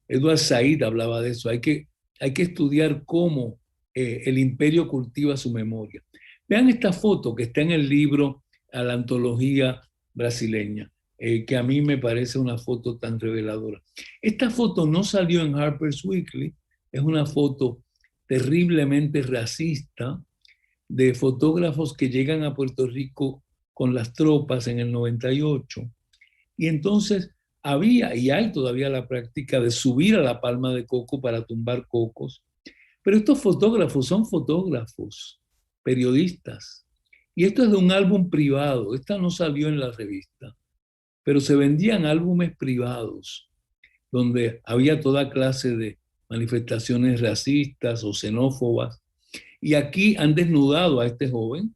Edward Said hablaba de eso. Hay que estudiar cómo el imperio cultiva su memoria. Vean esta foto que está en el libro a la antología brasileña, que a mí me parece una foto tan reveladora. Esta foto no salió en Harper's Weekly, es una foto terriblemente racista de fotógrafos que llegan a Puerto Rico con las tropas en el 98. Y entonces había y hay todavía la práctica de subir a la palma de coco para tumbar cocos. Pero estos fotógrafos son fotógrafos, periodistas. Y esto es de un álbum privado. Esta no salió en la revista. Pero se vendían álbumes privados donde había toda clase de manifestaciones racistas o xenófobas. Y aquí han desnudado a este joven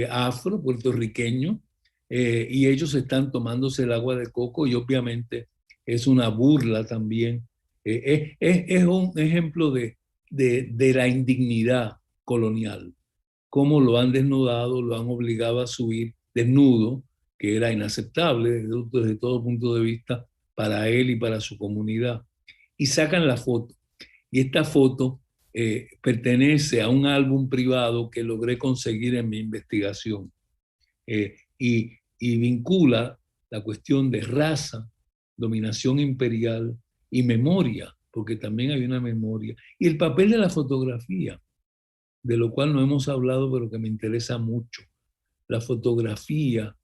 afro, puertorriqueño, y ellos están tomándose el agua de coco y obviamente es una burla también. Es un ejemplo de la indignidad colonial, cómo lo han desnudado, lo han obligado a subir desnudo, que era inaceptable desde todo punto de vista para él y para su comunidad. Y sacan la foto. Y esta foto pertenece a un álbum privado que logré conseguir en mi investigación y vincula la cuestión de raza, dominación imperial y memoria, porque también hay una memoria, y el papel de la fotografía, de lo cual no hemos hablado, pero que me interesa mucho. La fotografía,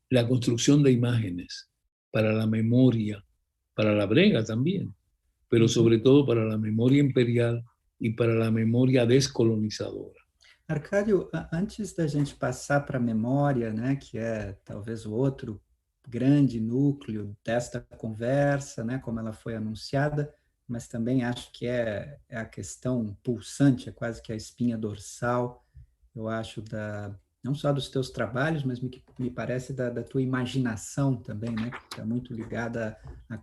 la construcción de imágenes para la memoria, para la brega también, pero sobre todo para la memoria imperial e para a memória descolonizadora. Arcádio, antes da gente passar para a memória, né, que é talvez o outro grande núcleo desta conversa, né, como ela foi anunciada, mas também acho que é a questão pulsante, é quase que a espinha dorsal, eu acho, não só dos teus trabalhos, mas me parece da tua imaginação também, né, que está muito ligada a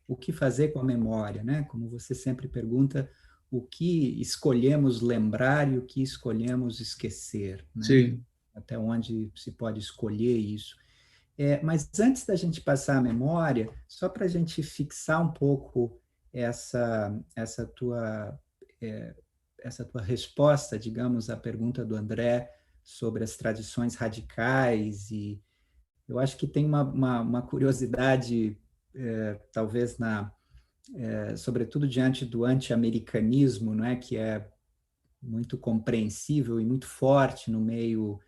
o que fazer com a memória, né, como você sempre pergunta, o que escolhemos lembrar e o que escolhemos esquecer, né? Sim. Até onde se pode escolher isso. Mas antes da gente passar a memória, só para a gente fixar um pouco essa tua resposta, digamos, à pergunta do André sobre as tradições radicais, e eu acho que tem uma curiosidade, talvez sobretudo diante do anti-americanismo, não é, que é muito compreensível e muito forte no meio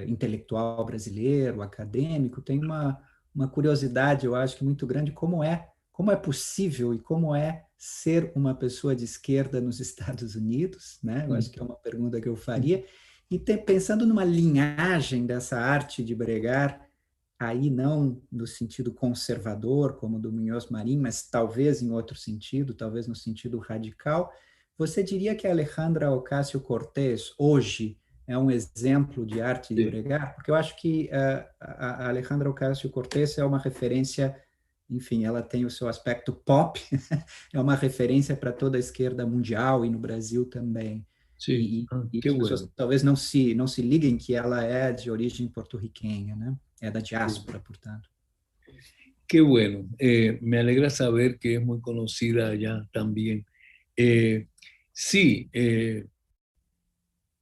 intelectual brasileiro, acadêmico, tem uma curiosidade, eu acho que muito grande, como é possível e como é ser uma pessoa de esquerda nos Estados Unidos, né? Eu acho que é uma pergunta que eu faria. E pensando numa linhagem dessa arte de bregar, aí não no sentido conservador, como do Munhoz Marim, mas talvez em outro sentido, talvez no sentido radical, Você diria que a Alejandra Ocasio-Cortez, hoje, é um exemplo de arte de bregar? Porque eu acho que a Alejandra Ocasio-Cortez é uma referência, enfim, ela tem o seu aspecto pop, é uma referência para toda a esquerda mundial e no Brasil também. Sí, E qué as pessoas bueno. talvez não se liguem que ela é de origem porto-riquenha, né? É da diáspora, portanto. Qué bueno. Me alegra saber que es muy conocida allá también. Sí,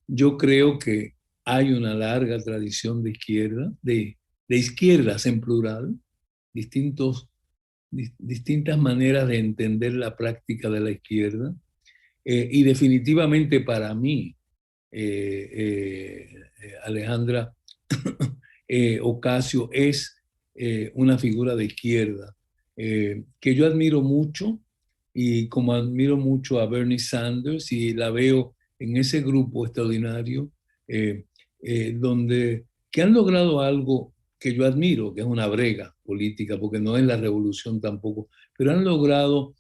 yo creo que hay una larga tradición de izquierda, de izquierdas en plural, distintas maneras de entender la práctica de la izquierda. Y definitivamente para mí, Alejandra Ocasio es una figura de izquierda que yo admiro mucho, y como admiro mucho a Bernie Sanders y la veo en ese grupo extraordinario que han logrado algo que yo admiro, que es una brega política, porque no es la revolución tampoco, pero han logrado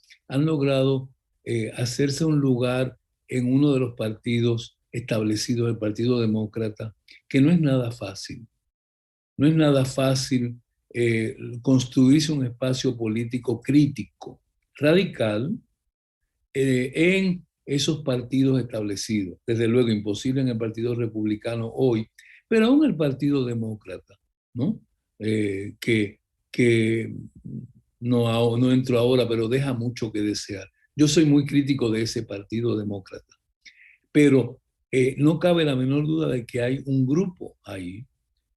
hacerse un lugar en uno de los partidos establecidos, el Partido Demócrata, que no es nada fácil. No es nada fácil construirse un espacio político crítico, radical, en esos partidos establecidos. Desde luego, imposible en el Partido Republicano hoy, pero aún el Partido Demócrata, ¿no? Que no entro ahora, pero deja mucho que desear. Yo soy muy crítico de ese Partido Demócrata, pero no cabe la menor duda de que hay un grupo ahí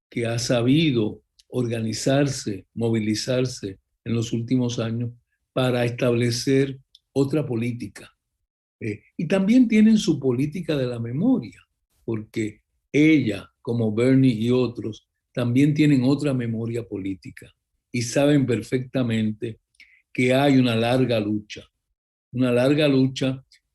que ha sabido organizarse, movilizarse en los últimos años para establecer otra política. Y también tienen su política de la memoria, porque ella, como Bernie y otros, también tienen otra memoria política y saben perfectamente que hay una larga lucha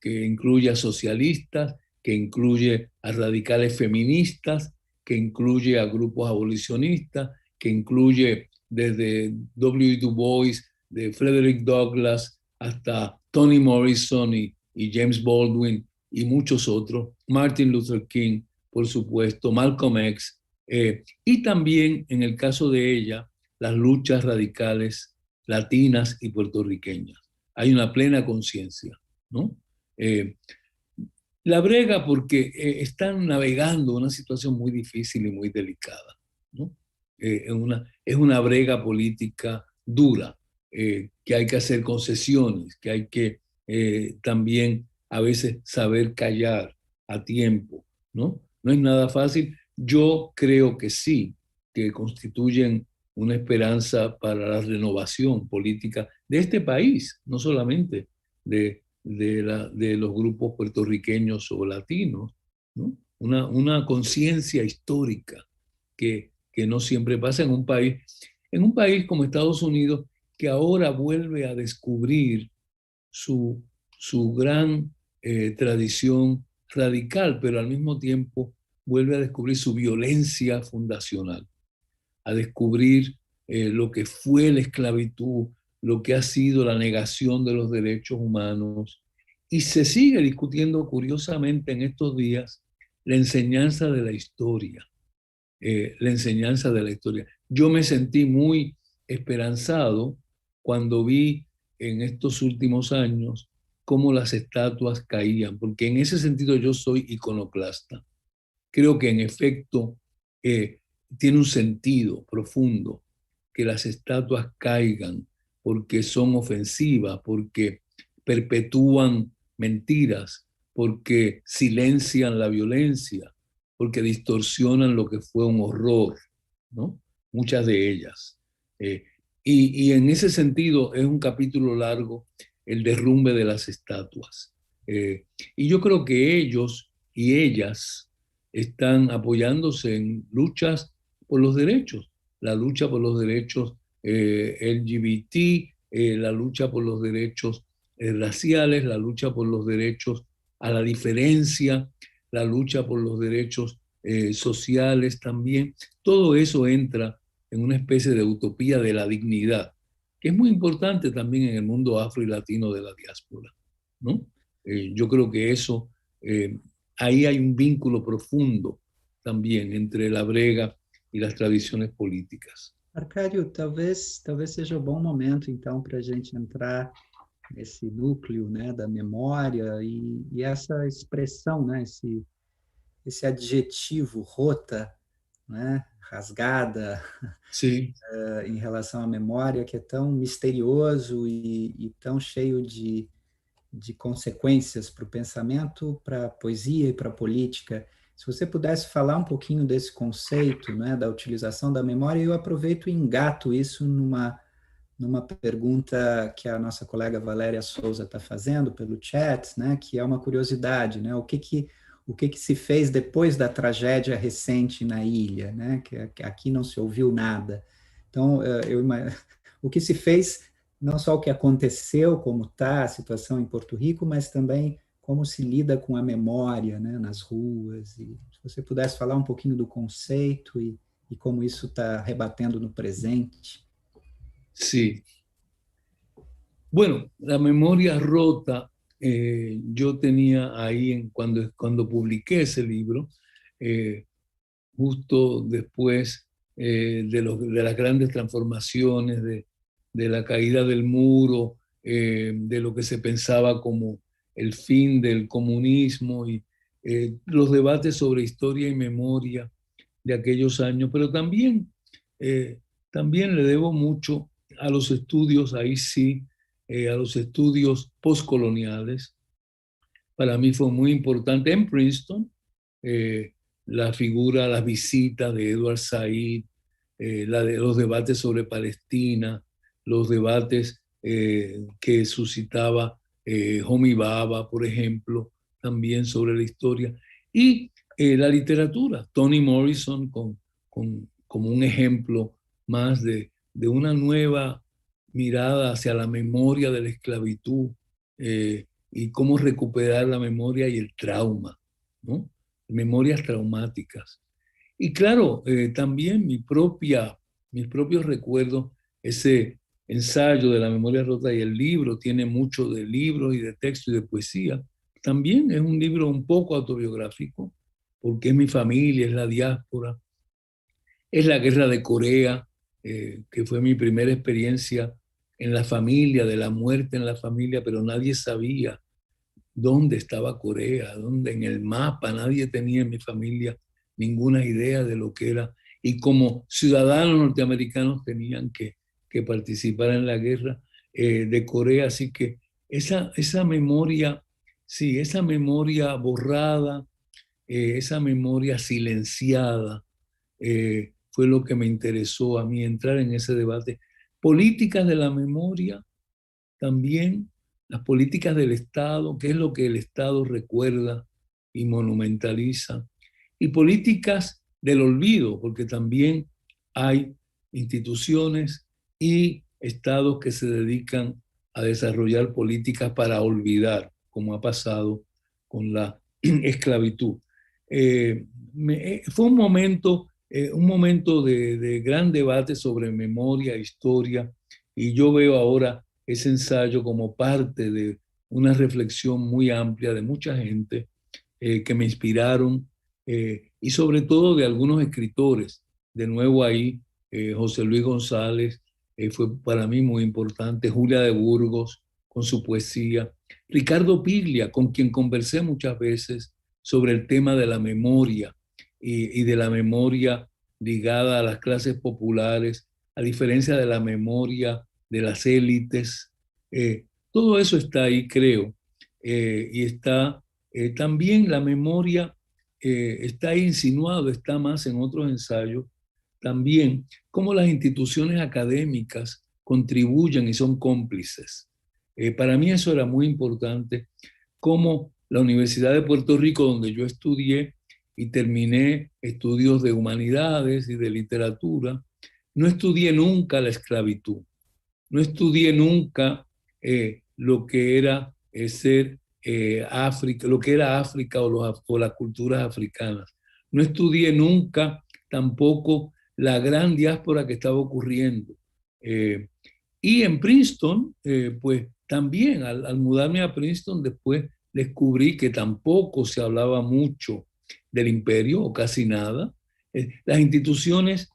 que incluye a socialistas, que incluye a radicales feministas, que incluye a grupos abolicionistas, que incluye desde W. Du Bois, de Frederick Douglass, hasta Toni Morrison y James Baldwin y muchos otros, Martin Luther King, por supuesto, Malcolm X, y también en el caso de ella, las luchas radicales latinas y puertorriqueñas. Hay una plena conciencia, ¿no? La brega porque están navegando una situación muy difícil y muy delicada, ¿no? Es una brega política dura, que hay que hacer concesiones, que hay que también a veces saber callar a tiempo, ¿no? No es nada fácil. Yo creo que sí, que constituyen una esperanza para la renovación política de este país, no solamente de los grupos puertorriqueños o latinos, ¿no? Una conciencia histórica que no siempre pasa en un país como Estados Unidos, que ahora vuelve a descubrir su gran tradición radical, pero al mismo tiempo vuelve a descubrir su violencia fundacional, a descubrir lo que fue la esclavitud, lo que ha sido la negación de los derechos humanos. Y se sigue discutiendo curiosamente en estos días la enseñanza de la historia. La enseñanza de la historia. Yo me sentí muy esperanzado cuando vi en estos últimos años cómo las estatuas caían, porque en ese sentido yo soy iconoclasta. Creo que en efecto tiene un sentido profundo que las estatuas caigan, porque son ofensivas, porque perpetúan mentiras, porque silencian la violencia, porque distorsionan lo que fue un horror, ¿no? Muchas de ellas. Y en ese sentido es un capítulo largo el derrumbe de las estatuas. Y yo creo que ellos y ellas están apoyándose en luchas por los derechos, la lucha por los derechos LGBT, la lucha por los derechos raciales, la lucha por los derechos a la diferencia, la lucha por los derechos sociales también. Todo eso entra en una especie de utopía de la dignidad, que es muy importante también en el mundo afro y latino de la diáspora, ¿no? Yo creo que eso, ahí hay un vínculo profundo também entre la brega e as tradições políticas. Arcádio, talvez seja um bom momento, então, para a gente entrar nesse núcleo, né, da memória e essa expressão, né, esse adjetivo rota, né, rasgada, em relação à memória, que é tão misterioso e tão cheio de consequências para o pensamento, para a poesia e para a política. Se você pudesse falar um pouquinho desse conceito, né, da utilização da memória, eu aproveito e engato isso numa pergunta que a nossa colega Valéria Souza está fazendo pelo chat, né, que é uma curiosidade, né, o que se fez depois da tragédia recente na ilha, né, que aqui não se ouviu nada. Então, o que se fez, não só o que aconteceu, como está a situação em Porto Rico, mas também como se lida com a memória, né, nas ruas. E se você pudesse falar um pouquinho do conceito e como isso está rebatendo no presente. Sí. Bueno, la memoria rota, yo tenía ahí, cuando publiqué ese libro, justo después de las grandes transformaciones, de la caída del muro, de lo que se pensaba como el fin del comunismo y los debates sobre historia y memoria de aquellos años, pero también le debo mucho a los estudios, ahí sí, a los estudios postcoloniales. Para mí fue muy importante en Princeton la figura, las visitas de Edward Said, los debates sobre Palestina, los debates que suscitaba Homi Bhabha, por ejemplo, también sobre la historia. Y la literatura, Toni Morrison como un ejemplo más de una nueva mirada hacia la memoria de la esclavitud y cómo recuperar la memoria y el trauma, ¿no? Memorias traumáticas. Y claro, también mis propios recuerdos, ese ensayo de la memoria rota y el libro tiene mucho de libros y de texto y de poesía. También es un libro un poco autobiográfico, porque es mi familia, es la diáspora, es la guerra de Corea, que fue mi primera experiencia en la familia, de la muerte en la familia, pero nadie sabía dónde estaba Corea, dónde en el mapa, nadie tenía en mi familia ninguna idea de lo que era. Y como ciudadanos norteamericanos tenían que participar en la guerra de Corea. Así que esa memoria, sí, esa memoria borrada, esa memoria silenciada, fue lo que me interesó a mí entrar en ese debate. Políticas de la memoria, también las políticas del Estado, qué es lo que el Estado recuerda y monumentaliza, y políticas del olvido, porque también hay instituciones y estados que se dedican a desarrollar políticas para olvidar, como ha pasado con la esclavitud. Fue un momento de gran debate sobre memoria, historia, y yo veo ahora ese ensayo como parte de una reflexión muy amplia de mucha gente que me inspiraron, y sobre todo de algunos escritores. De nuevo ahí, José Luis González fue para mí muy importante, Julia de Burgos con su poesía, Ricardo Piglia, con quien conversé muchas veces sobre el tema de la memoria y de la memoria ligada a las clases populares, a diferencia de la memoria de las élites. Todo eso está ahí, creo, y está también la memoria, está ahí insinuado, está más en otros ensayos, también cómo las instituciones académicas contribuyen y son cómplices. Para mí eso era muy importante, cómo la Universidad de Puerto Rico, donde yo estudié y terminé estudios de humanidades y de literatura, no estudié nunca la esclavitud, no estudié nunca lo que era ser África, lo que era África o las culturas africanas. No estudié nunca tampoco la gran diáspora que estaba ocurriendo. Y en Princeton, pues también al mudarme a Princeton después descubrí que tampoco se hablaba mucho del imperio, o casi nada. Las instituciones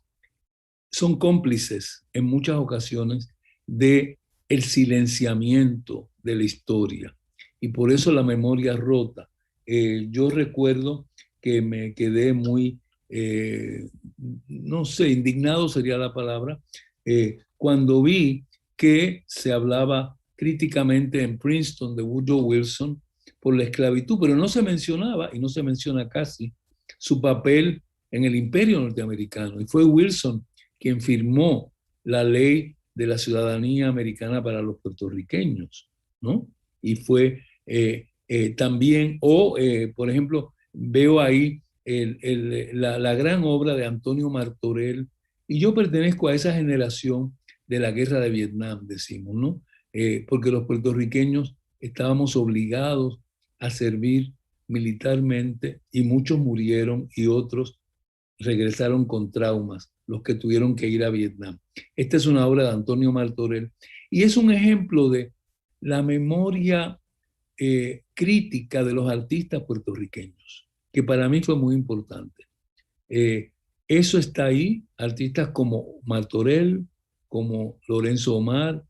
son cómplices en muchas ocasiones de el silenciamiento de la historia, y por eso la memoria rota. Yo recuerdo que me quedé muy, no sé, indignado sería la palabra, cuando vi que se hablaba críticamente en Princeton de Woodrow Wilson por la esclavitud, pero no se mencionaba, y no se menciona casi, su papel en el imperio norteamericano. Y fue Wilson quien firmó la ley de la ciudadanía americana para los puertorriqueños, ¿no? Y fue también, por ejemplo, veo ahí la gran obra de Antonio Martorell, y yo pertenezco a esa generación de la guerra de Vietnam, decimos, ¿no? Porque los puertorriqueños estábamos obligados a servir militarmente, y muchos murieron y otros regresaron con traumas, los que tuvieron que ir a Vietnam. Esta es una obra de Antonio Martorell y es un ejemplo de la memoria crítica de los artistas puertorriqueños, que para mí fue muy importante. Eso está ahí, artistas como Martorell, como Lorenzo Omar,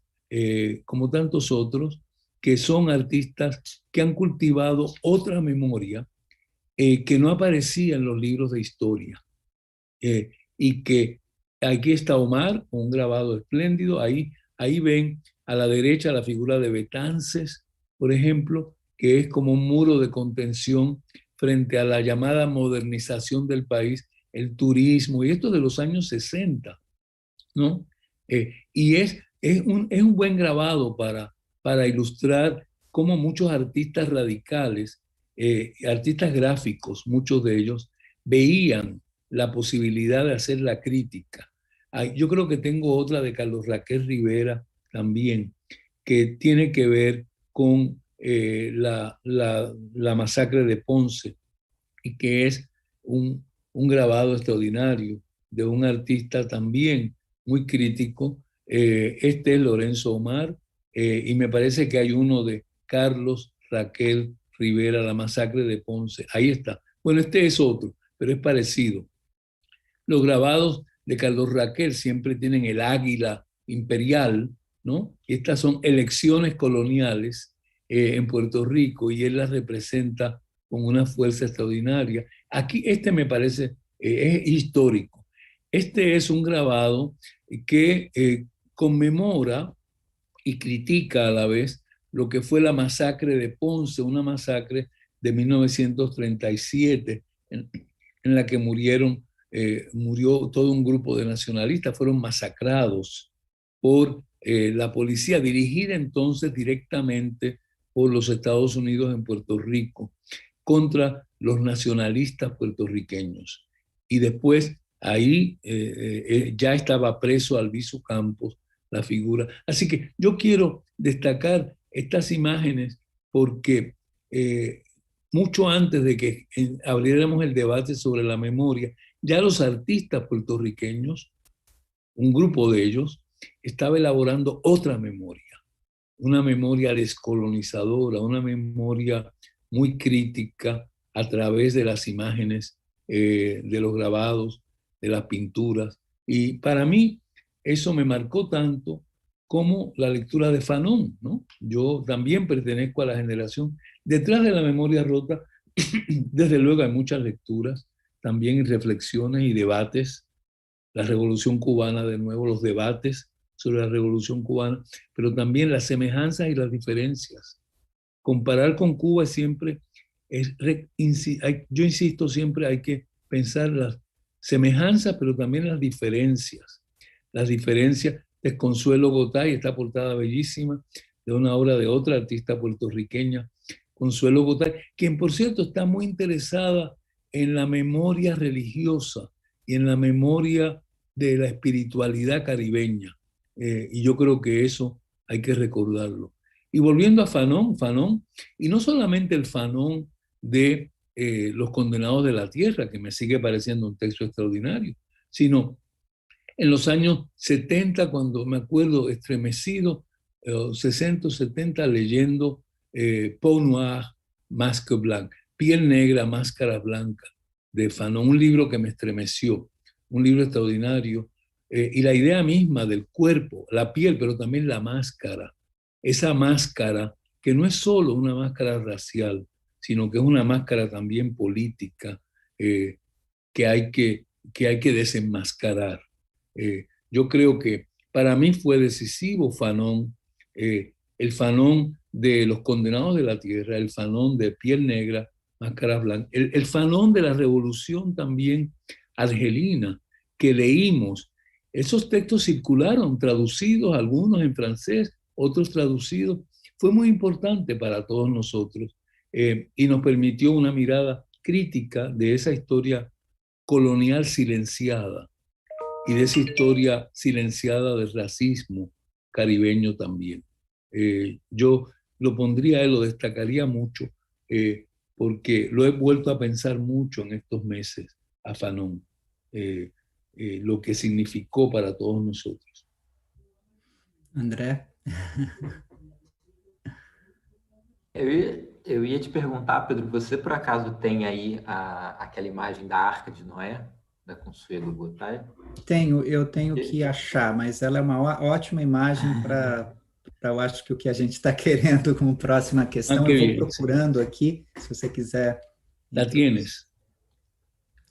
como tantos otros, que son artistas que han cultivado otra memoria que no aparecía en los libros de historia. Y que aquí está Omar, con un grabado espléndido. Ahí ven a la derecha la figura de Betances, por ejemplo, que es como un muro de contención frente a la llamada modernización del país, el turismo, y esto de los años 60, ¿no? Y es un buen grabado para ilustrar cómo muchos artistas radicales, artistas gráficos, muchos de ellos, veían la posibilidad de hacer la crítica. Yo creo que tengo otra de Carlos Raquel Rivera también, que tiene que ver con la masacre de Ponce, y que es un grabado extraordinario de un artista también muy crítico. Este es Lorenzo Omar, y me parece que hay uno de Carlos Raquel Rivera, la masacre de Ponce. Ahí está. Bueno, este es otro, pero es parecido. Los grabados de Carlos Raquel siempre tienen el águila imperial, ¿no? Estas son elecciones coloniales en Puerto Rico, y él las representa con una fuerza extraordinaria. Aquí este me parece es histórico. Este es un grabado que conmemora y critica a la vez lo que fue la masacre de Ponce, una masacre de 1937 en la que murió todo un grupo de nacionalistas, fueron masacrados por la policía, dirigida entonces directamente por los Estados Unidos en Puerto Rico, contra los nacionalistas puertorriqueños. Y después ahí ya estaba preso Albizu Campos, la figura. Así que yo quiero destacar estas imágenes porque mucho antes de que abriéramos el debate sobre la memoria, ya los artistas puertorriqueños, un grupo de ellos, estaba elaborando otra memoria, una memoria descolonizadora, una memoria muy crítica a través de las imágenes, de los grabados, de las pinturas. Y para mí eso me marcó tanto como la lectura de Fanon, ¿no? Yo también pertenezco a la generación. Detrás de la memoria rota, desde luego hay muchas lecturas, también reflexiones y debates. La Revolución Cubana, de nuevo, los debates sobre la Revolución Cubana, pero también las semejanzas y las diferencias. Comparar con Cuba siempre yo insisto, siempre hay que pensar las semejanzas, pero también las diferencias. Las diferencias de Consuelo Gotay, esta portada bellísima de una obra de otra artista puertorriqueña, Consuelo Gotay, quien por cierto está muy interesada en la memoria religiosa y en la memoria de la espiritualidad caribeña. Y yo creo que eso hay que recordarlo. Y volviendo a Fanon, y no solamente el Fanon de Los Condenados de la Tierra, que me sigue pareciendo un texto extraordinario, sino en los años 70, cuando me acuerdo estremecido, 60 o 70, leyendo Peau Noir Masque Blanc, Piel Negra, Máscara Blanca, de Fanon, un libro que me estremeció, un libro extraordinario, y la idea misma del cuerpo, la piel, pero también la máscara, esa máscara que no es solo una máscara racial, sino que es una máscara también política, que hay que desenmascarar. Yo creo que para mí fue decisivo Fanon, el Fanon de Los Condenados de la Tierra, el Fanon de Piel Negra, Máscara Blanca, el Fanon de la Revolución también argelina, que leímos. Esos textos circularon, traducidos, algunos en francés, otros traducidos. Fue muy importante para todos nosotros, y nos permitió una mirada crítica de esa historia colonial silenciada y de esa historia silenciada del racismo caribeño también. Yo lo pondría, lo destacaría mucho, porque lo he vuelto a pensar mucho en estos meses a Fanon, lo que significou para todos nosotros. André? Eu ia te perguntar, Pedro, você por acaso tem aí aquela imagem da Arca de Noé, da Consuelo Bottai? Eu tenho que achar, mas ela é uma ótima imagem para, eu acho que o que a gente está querendo como próxima questão. Eu vou procurando aqui, se você quiser. La tienes.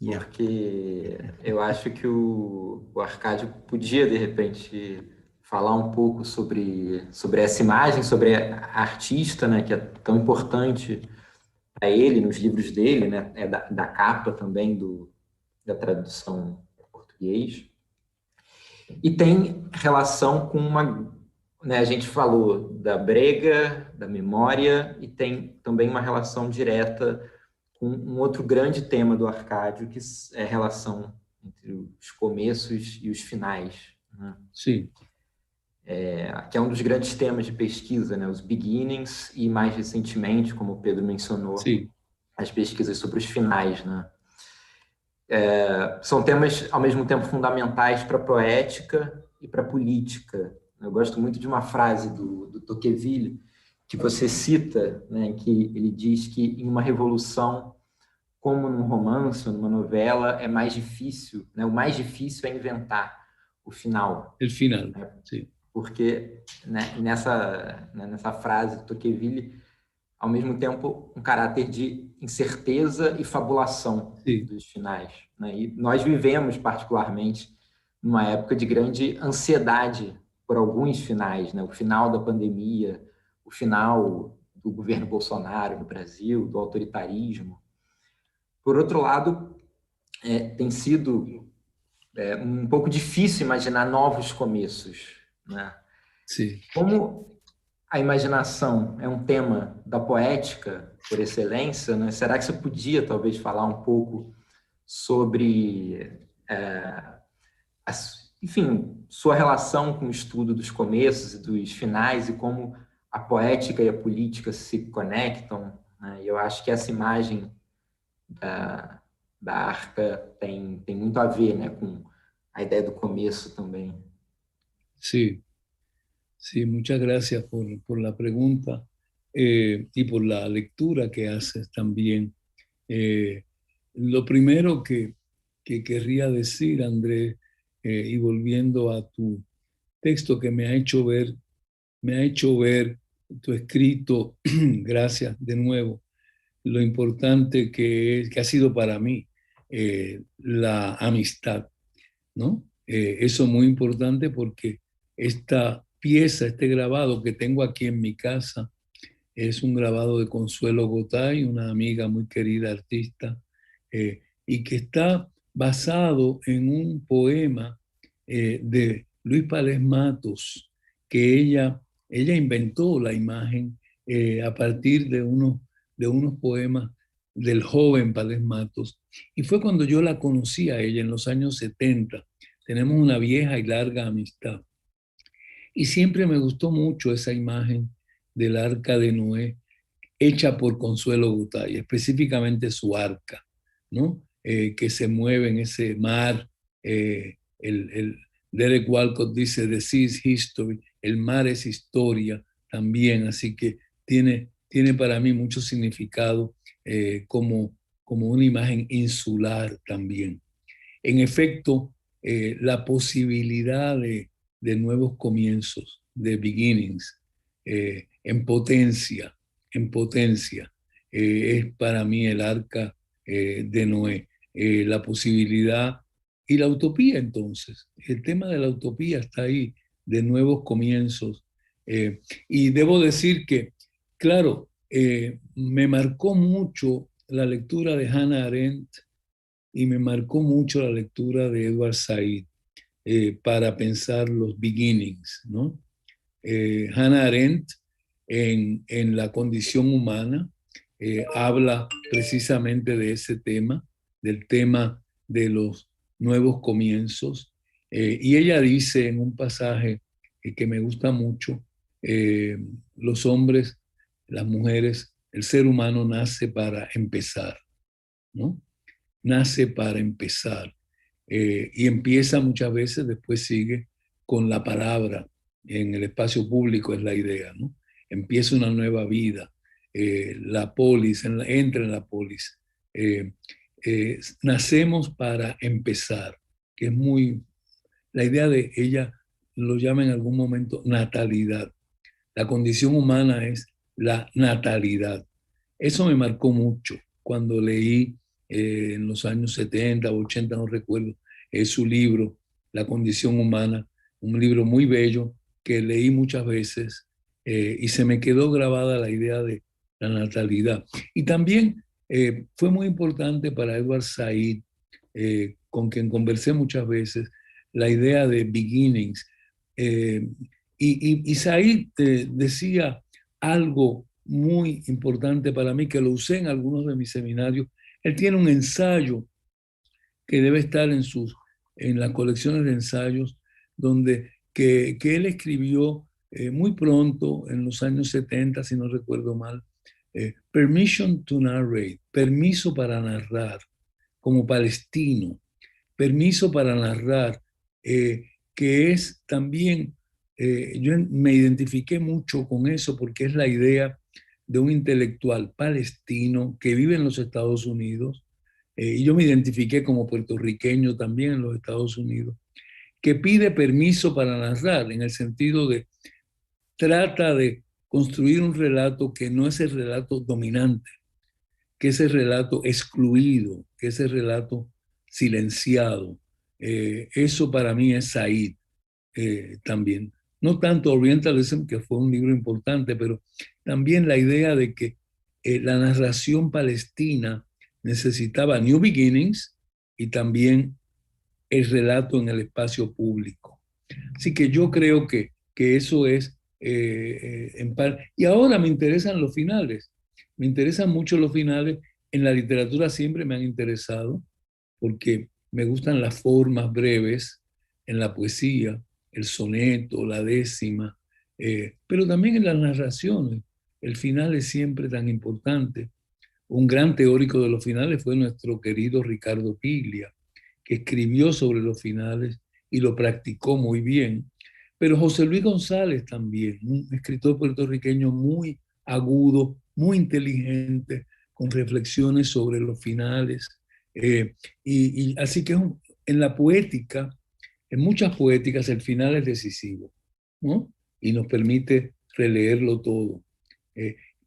Porque eu acho que o Arcádio podia, de repente, falar um pouco sobre essa imagem, sobre a artista, né, que é tão importante para ele nos livros dele, né, é da capa também da tradução em português. E tem relação com né, a gente falou da brega, da memória, e tem também uma relação direta com um outro grande tema do Arcádio, que é a relação entre os começos e os finais, né? Sim. Que é um dos grandes temas de pesquisa, né? Os beginnings e, mais recentemente, como o Pedro mencionou, sim, as pesquisas sobre os finais, né? São temas, ao mesmo tempo, fundamentais para a poética e para a política. Eu gosto muito de uma frase do Tocqueville, que você cita, né, em que ele diz que em uma revolução, como num romance ou numa novela, é mais difícil, né? O mais difícil é inventar o final. O final, sim. Porque, né, nessa frase do Tocqueville, ao mesmo tempo, um caráter de incerteza e fabulação, sim, dos finais, né? E nós vivemos, particularmente, numa época de grande ansiedade por alguns finais, né? O final da pandemia, o final do governo Bolsonaro no Brasil, do autoritarismo. Por outro lado, tem sido um pouco difícil imaginar novos começos, né? Sim. Como a imaginação é um tema da poética por excelência, né? Será que você podia, talvez, falar um pouco sobre, enfim, sua relação com o estudo dos começos e dos finais e como a poética e a política se conectam, né? E eu acho que essa imagem da arca tem muito a ver, né, com a ideia do começo também. Sí, sí, muchas gracias por la pregunta, y por la lectura que haces también. Lo primero que querría decir, Andrés, y volviendo a tu texto que me ha hecho ver tu escrito, gracias de nuevo, lo importante que ha sido para mí la amistad, ¿no? Eso es muy importante porque esta pieza, este grabado que tengo aquí en mi casa, es un grabado de Consuelo Bottai, una amiga muy querida artista, y que está basado en un poema de Luis Palés Matos, que ella inventó la imagen a partir de unos poemas del joven Palés Matos. Y fue cuando yo la conocí a ella en los años 70. Tenemos una vieja y larga amistad. Y siempre me gustó mucho esa imagen del arca de Noé, hecha por Consuelo Bottai, específicamente su arca, ¿no? Que se mueve en ese mar. Derek Walcott dice, "The sea is history", el mar es historia también, así que tiene tiene para mí mucho significado como una imagen insular también. En efecto, la posibilidad de nuevos comienzos, de beginnings, en potencia, es para mí el arca de Noé. La posibilidad y la utopía, entonces. El tema de la utopía está ahí, de nuevos comienzos. Y debo decir que, claro, me marcó mucho la lectura de Hannah Arendt y me marcó mucho la lectura de Edward Said para pensar los beginnings, ¿no? Hannah Arendt en La condición humana habla precisamente de ese tema, del tema de los nuevos comienzos, y ella dice en un pasaje que me gusta mucho, los hombres, las mujeres, el ser humano nace para empezar, ¿no? Nace para empezar. Y empieza muchas veces, después sigue con la palabra. En el espacio público es la idea, ¿no? Empieza una nueva vida. La polis, entra en la polis. Nacemos para empezar, que es muy... La idea de ella lo llama en algún momento natalidad. La condición humana es la natalidad. Eso me marcó mucho cuando leí en los años 70 o 80, no recuerdo, su libro, La condición humana, un libro muy bello que leí muchas veces y se me quedó grabada la idea de la natalidad. Y también fue muy importante para Edward Said, con quien conversé muchas veces, la idea de beginnings. Y Said decía algo muy importante para mí, que lo usé en algunos de mis seminarios. Él tiene un ensayo que debe estar en las colecciones de ensayos, que él escribió muy pronto, en los años 70, si no recuerdo mal, Permission to Narrate, permiso para narrar, como palestino, permiso para narrar, que es también, yo me identifiqué mucho con eso porque es la idea de un intelectual palestino que vive en los Estados Unidos, y yo me identifiqué como puertorriqueño también en los Estados Unidos, que pide permiso para narrar, en el sentido de trata de construir un relato que no es el relato dominante, que es el relato excluido, que es el relato silenciado. Eso para mí es Said también. No tanto Orientalism, que fue un libro importante, pero también la idea de que la narración palestina necesitaba New Beginnings y también el relato en el espacio público. Así que yo creo que eso es en parte. Y ahora me interesan los finales. Me interesan mucho los finales. En la literatura siempre me han interesado porque me gustan las formas breves en la poesía, el soneto, la décima, pero también en las narraciones. El final es siempre tan importante. Un gran teórico de los finales fue nuestro querido Ricardo Piglia, que escribió sobre los finales y lo practicó muy bien. Pero José Luis González también, un escritor puertorriqueño muy agudo, muy inteligente, con reflexiones sobre los finales. Así que en la poética, en muchas poéticas, el final es decisivo, ¿no? Y nos permite releerlo todo.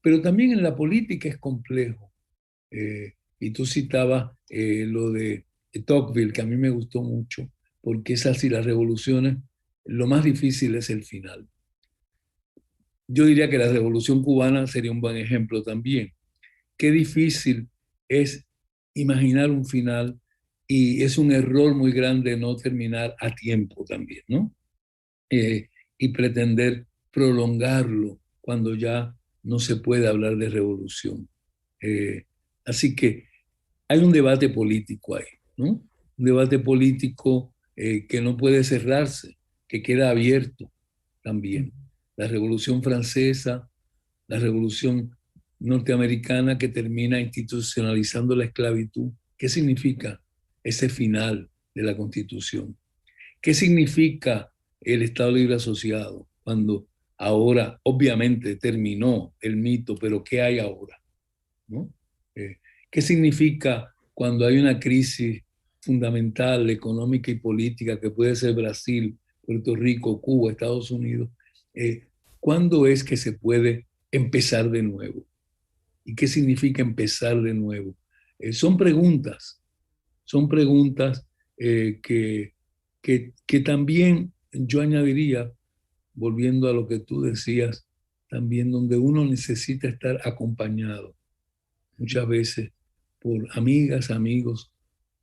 Pero también en la política es complejo. Y tú citabas lo de Tocqueville, que a mí me gustó mucho, porque es así, las revoluciones, lo más difícil es el final. Yo diría que la Revolución Cubana sería un buen ejemplo también. Qué difícil es imaginar un final, y es un error muy grande no terminar a tiempo también, ¿no? Y pretender prolongarlo cuando ya no se puede hablar de revolución. Así que hay un debate político ahí, ¿no? Un debate político que no puede cerrarse, que queda abierto también. La Revolución Francesa, la Revolución Norteamericana, que termina institucionalizando la esclavitud. ¿Qué significa ese final de la Constitución? ¿Qué significa el Estado Libre Asociado cuando Ahora, obviamente, terminó el mito, pero ¿qué hay ahora? ¿No? ¿Qué significa cuando hay una crisis fundamental, económica y política, que puede ser Brasil, Puerto Rico, Cuba, Estados Unidos? ¿Cuándo es que se puede empezar de nuevo? ¿Y qué significa empezar de nuevo? Son preguntas que también yo añadiría, volviendo a lo que tú decías, también donde uno necesita estar acompañado muchas veces por amigas, amigos,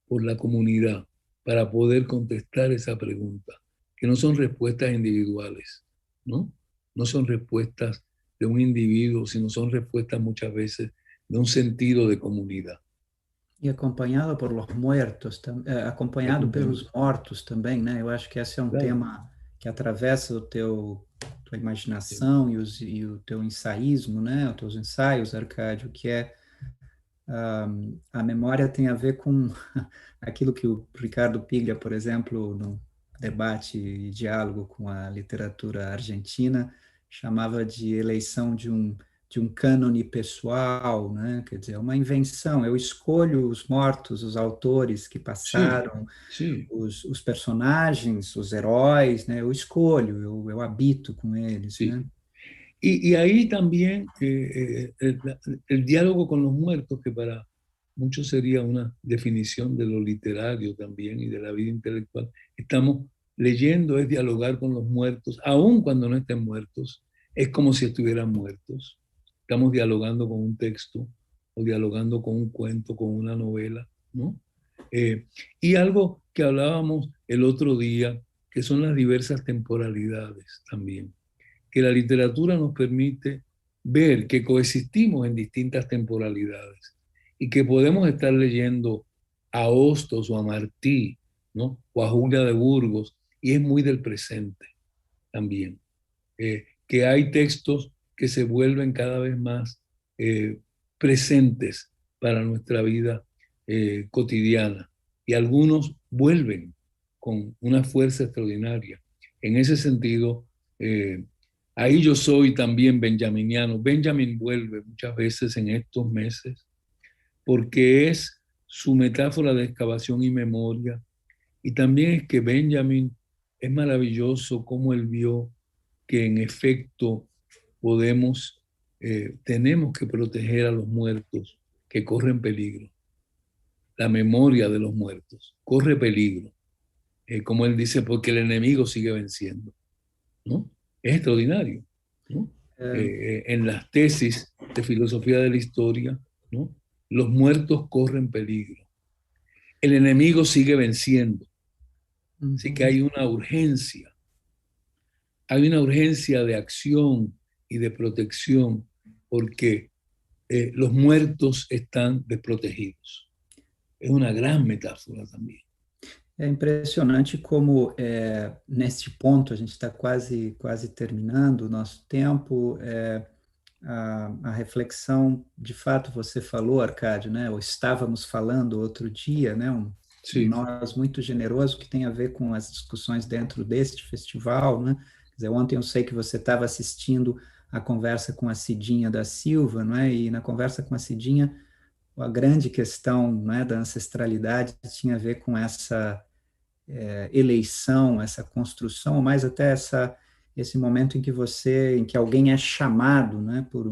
por la comunidad, para poder contestar esa pregunta, que no son respuestas individuales, ¿no? No son respuestas de un individuo, sino son respuestas muchas veces de un sentido de comunidad. E acompanhado por los muertos, acompanhado pelos mortos também, né? Eu acho que esse é um tema que atravessa tua imaginação e o teu ensaísmo, né? Os teus ensaios, Arcádio, que é a memória tem a ver com aquilo que o Ricardo Piglia, por exemplo, no debate e diálogo com a literatura argentina, chamava de eleição de um cânone pessoal, né? Quer dizer, uma invenção. Eu escolho os mortos, os autores que passaram, os personagens, os heróis, né? Eu escolho, eu habito com eles, né? Y ahí también el diálogo con los muertos, que para muchos sería una definición de lo literario también y de la vida intelectual. Estamos leyendo, es dialogar con los muertos, aun cuando no estén muertos, es como si estuvieran muertos. Estamos dialogando con un texto o dialogando con un cuento, con una novela, ¿no? Y algo que hablábamos el otro día, que son las diversas temporalidades también, que la literatura nos permite ver que coexistimos en distintas temporalidades y que podemos estar leyendo a Hostos o a Martí, ¿no? O a Julia de Burgos, y es muy del presente también. Que hay textos que se vuelven cada vez más presentes para nuestra vida cotidiana, y algunos vuelven con una fuerza extraordinaria. En ese sentido, ahí yo soy también benjaminiano. Benjamin vuelve muchas veces en estos meses porque es su metáfora de excavación y memoria. Y también es que Benjamin es maravilloso cómo él vio que en efecto tenemos que proteger a los muertos que corren peligro. La memoria de los muertos corre peligro. Como él dice, porque el enemigo sigue venciendo, ¿no? Es extraordinario, ¿no? En las tesis de filosofía de la historia, ¿no? Los muertos corren peligro. El enemigo sigue venciendo. Así que hay una urgencia. Hay una urgencia de acción y de protección porque los muertos están desprotegidos. É uma grande metáfora também. É impressionante como, neste ponto, a gente está quase terminando o nosso tempo, a reflexão, de fato, você falou, Arcádio, né? Ou estávamos falando outro dia, né? Nós muito generoso, que tem a ver com as discussões dentro deste festival, né? Quer dizer, ontem eu sei que você estava assistindo a conversa com a Cidinha da Silva, não é? E na conversa com a Cidinha, a grande questão, né, da ancestralidade tinha a ver com essa eleição, essa construção, ou mais até esse momento em que alguém é chamado, né, por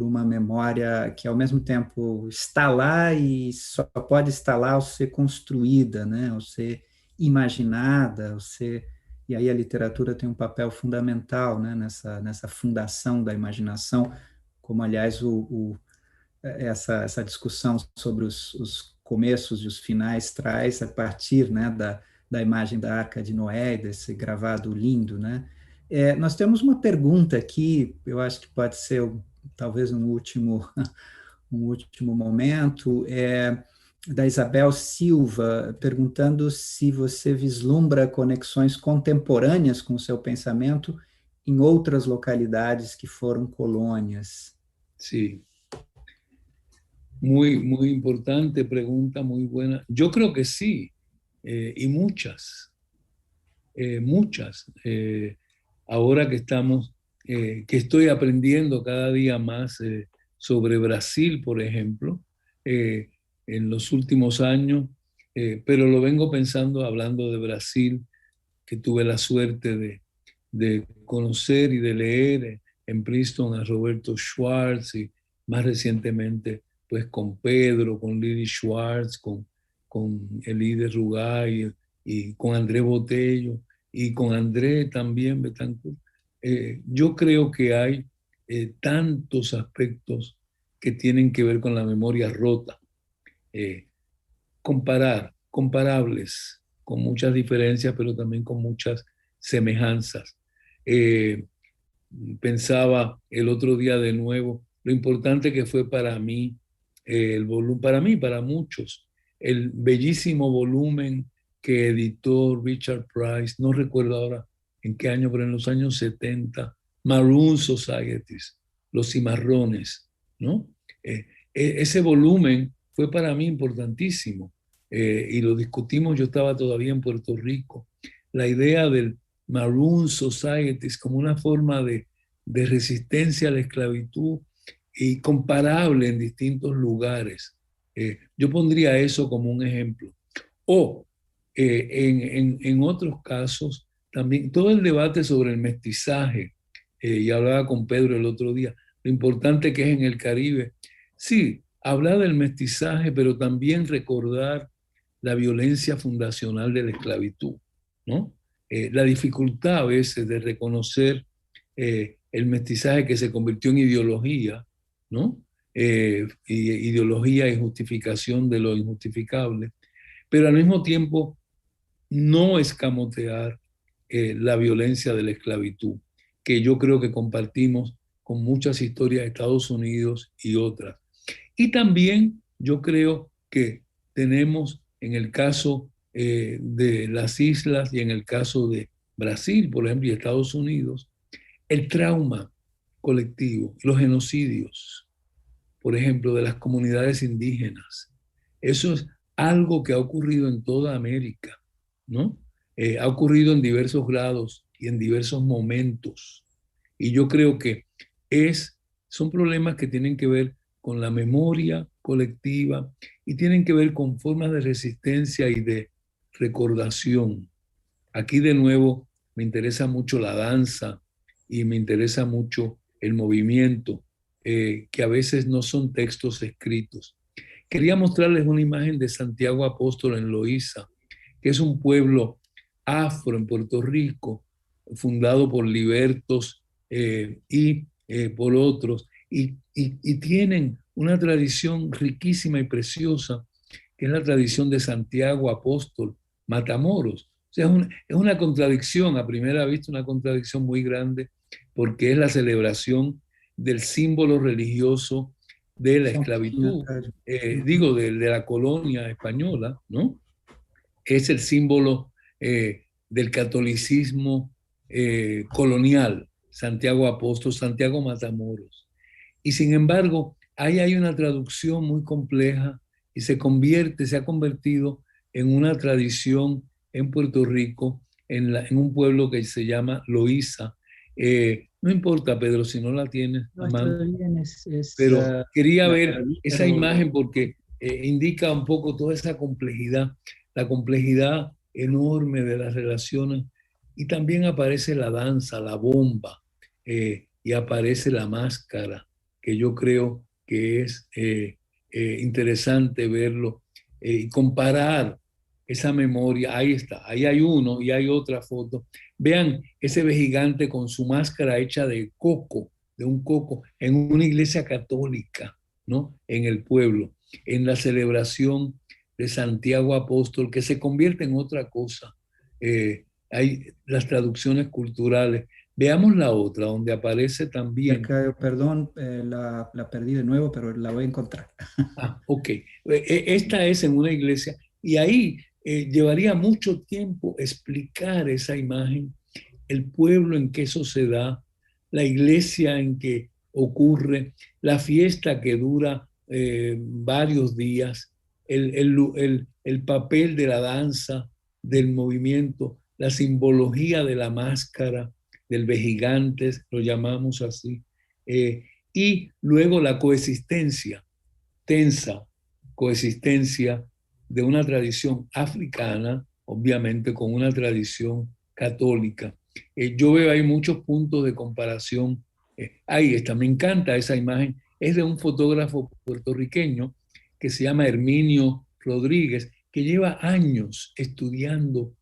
uma memória que ao mesmo tempo está lá e só pode estar lá ao ser construída, né, ao ser imaginada, e aí a literatura tem um papel fundamental, né, nessa fundação da imaginação, como aliás essa discussão sobre os começos e os finais traz a partir, né, da imagem da Arca de Noé, desse gravado lindo, né? Nós temos uma pergunta aqui, eu acho que pode ser talvez um último momento, da Isabel Silva, perguntando se você vislumbra conexões contemporâneas com o seu pensamento em outras localidades que foram colônias. Sim. Muy importante pregunta, muy buena. Yo creo que sí, y muchas. Ahora que estamos que estoy aprendiendo cada día más sobre Brasil, por ejemplo, en los últimos años, pero lo vengo pensando hablando de Brasil, que tuve la suerte de conocer y de leer en Princeton a Roberto Schwartz y más recientemente pues con Pedro, con Lili Schwartz, con Elide Rugay y con André Botello y con André también Betancourt. Yo creo que hay tantos aspectos que tienen que ver con la memoria rota. Comparables, con muchas diferencias, pero también con muchas semejanzas. Pensaba el otro día de nuevo lo importante que fue para mí, para muchos, el bellísimo volumen que editó Richard Price, no recuerdo ahora en qué año, pero en los años 70, Maroon Societies, Los Cimarrones, ¿no? Ese volumen fue para mí importantísimo y lo discutimos, yo estaba todavía en Puerto Rico, la idea del Maroon Societies como una forma de resistencia a la esclavitud y comparable en distintos lugares. Yo pondría eso como un ejemplo. O en otros casos, también todo el debate sobre el mestizaje, y hablaba con Pedro el otro día, lo importante que es en el Caribe. Sí, hablar del mestizaje, pero también recordar la violencia fundacional de la esclavitud, ¿no? La dificultad a veces de reconocer el mestizaje que se convirtió en ideología, ¿no? Ideología y justificación de lo injustificable, pero al mismo tiempo no escamotear la violencia de la esclavitud, que yo creo que compartimos con muchas historias de Estados Unidos y otras. Y también yo creo que tenemos en el caso de las islas y en el caso de Brasil, por ejemplo, y Estados Unidos, el trauma colectivo, los genocidios, por ejemplo, de las comunidades indígenas. Eso es algo que ha ocurrido en toda América, ¿no? Ha ocurrido en diversos grados y en diversos momentos. Y yo creo que son problemas que tienen que ver con la memoria colectiva y tienen que ver con formas de resistencia y de recordación. Aquí de nuevo me interesa mucho la danza y me interesa mucho el movimiento, que a veces no son textos escritos. Quería mostrarles una imagen de Santiago Apóstol en Loíza, que es un pueblo afro en Puerto Rico, fundado por libertos y por otros, y tienen una tradición riquísima y preciosa, que es la tradición de Santiago Apóstol, Matamoros. O sea, es una contradicción, a primera vista, una contradicción muy grande, porque es la celebración del símbolo religioso de la esclavitud, de la colonia española, ¿no? Es el símbolo del catolicismo colonial, Santiago Apóstol, Santiago Matamoros. Y sin embargo, ahí hay una traducción muy compleja y se ha convertido en una tradición en Puerto Rico, en un pueblo que se llama Loíza. No importa, Pedro, si no la tienes a mano, pero quería ver esa imagen porque indica un poco toda esa complejidad, la complejidad enorme de las relaciones, y también aparece la danza, la bomba, y aparece la máscara, que yo creo que es interesante verlo y comparar esa memoria. Ahí está, ahí hay uno y hay otra foto. Vean ese gigante con su máscara hecha de coco, de un coco, en una iglesia católica, ¿no? En el pueblo, en la celebración de Santiago Apóstol, que se convierte en otra cosa. Hay las traducciones culturales. Veamos la otra, donde aparece también... Perdón, la perdí de nuevo, pero la voy a encontrar. Ok. Esta es en una iglesia y ahí llevaría mucho tiempo explicar esa imagen, el pueblo en que eso se da, la iglesia en que ocurre, la fiesta que dura varios días, el papel de la danza, del movimiento, la simbología de la máscara, del Vejigantes, lo llamamos así, y luego la coexistencia, tensa coexistencia de una tradición africana, obviamente con una tradición católica. Yo veo ahí muchos puntos de comparación. Ahí está, me encanta esa imagen. Es de un fotógrafo puertorriqueño que se llama Herminio Rodríguez, que lleva años estudiando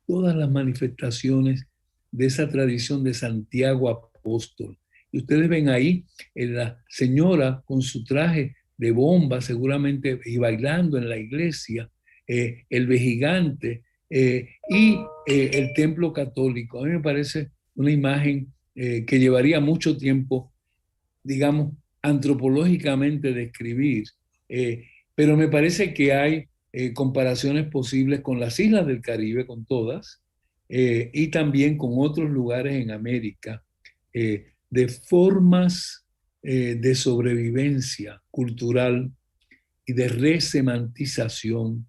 todas las manifestaciones de esa tradición de Santiago Apóstol. Y ustedes ven ahí la señora con su traje de bomba, seguramente, y bailando en la iglesia, el Vejigante y el templo católico. A mí me parece una imagen que llevaría mucho tiempo, digamos, antropológicamente describir, pero me parece que hay comparaciones posibles con las islas del Caribe, con todas, y también con otros lugares en América, de formas de sobrevivencia cultural y de resemantización,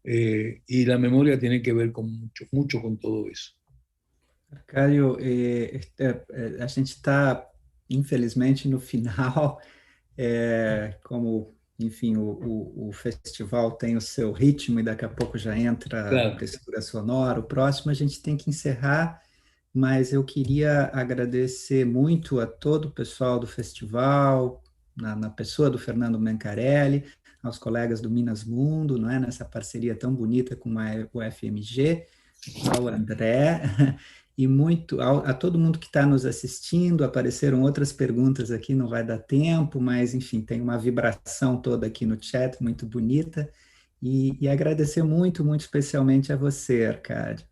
y la memoria tiene que ver con mucho con todo eso. Arcádio, a gente está, infelizmente, no final, como, enfim, o festival tem o seu ritmo e daqui a pouco já entra a textura sonora. O próximo a gente tem que encerrar, mas eu queria agradecer muito a todo o pessoal do festival, na pessoa do Fernando Mencarelli, aos colegas do Minas Mundo, não é? Nessa parceria tão bonita com a UFMG, ao André, e muito a todo mundo que está nos assistindo. Apareceram outras perguntas aqui, não vai dar tempo, mas, enfim, tem uma vibração toda aqui no chat, muito bonita, e agradecer muito, muito especialmente a você, Arcádio.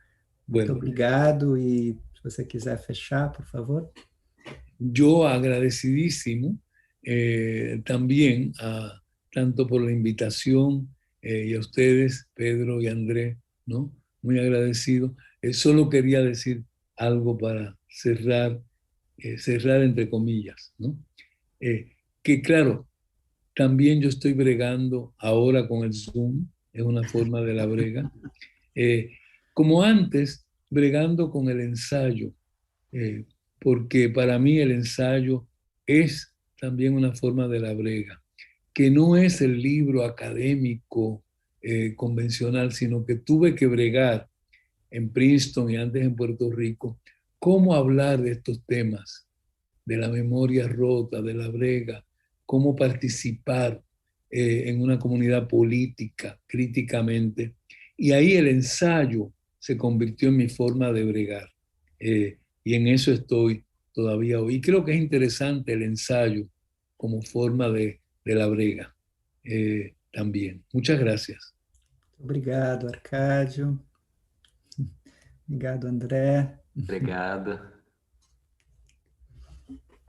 Muito obrigado, e se você quiser fechar, por favor. Yo agradecidísimo también tanto por la invitación y a ustedes, Pedro y Andrés, ¿no? Muy agradecido. Solo quería decir algo para cerrar entre comillas, ¿no? Que claro, también yo estoy bregando ahora con el Zoom, es una forma de la brega, como antes, bregando con el ensayo, porque para mí el ensayo es también una forma de la brega, que no es el libro académico convencional, sino que tuve que bregar en Princeton y antes en Puerto Rico, cómo hablar de estos temas, de la memoria rota, de la brega, cómo participar en una comunidad política críticamente. Y ahí el ensayo se convirtió en mi forma de bregar. Y en eso estoy todavía hoy. Y creo que es interesante el ensayo como forma de la brega también. Muchas gracias. Obrigado, Arcádio. Obrigado, André. Obrigado.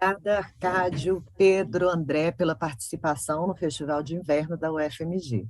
Obrigada, Arcádio, Pedro, André, pela participação no Festival de Inverno da UFMG.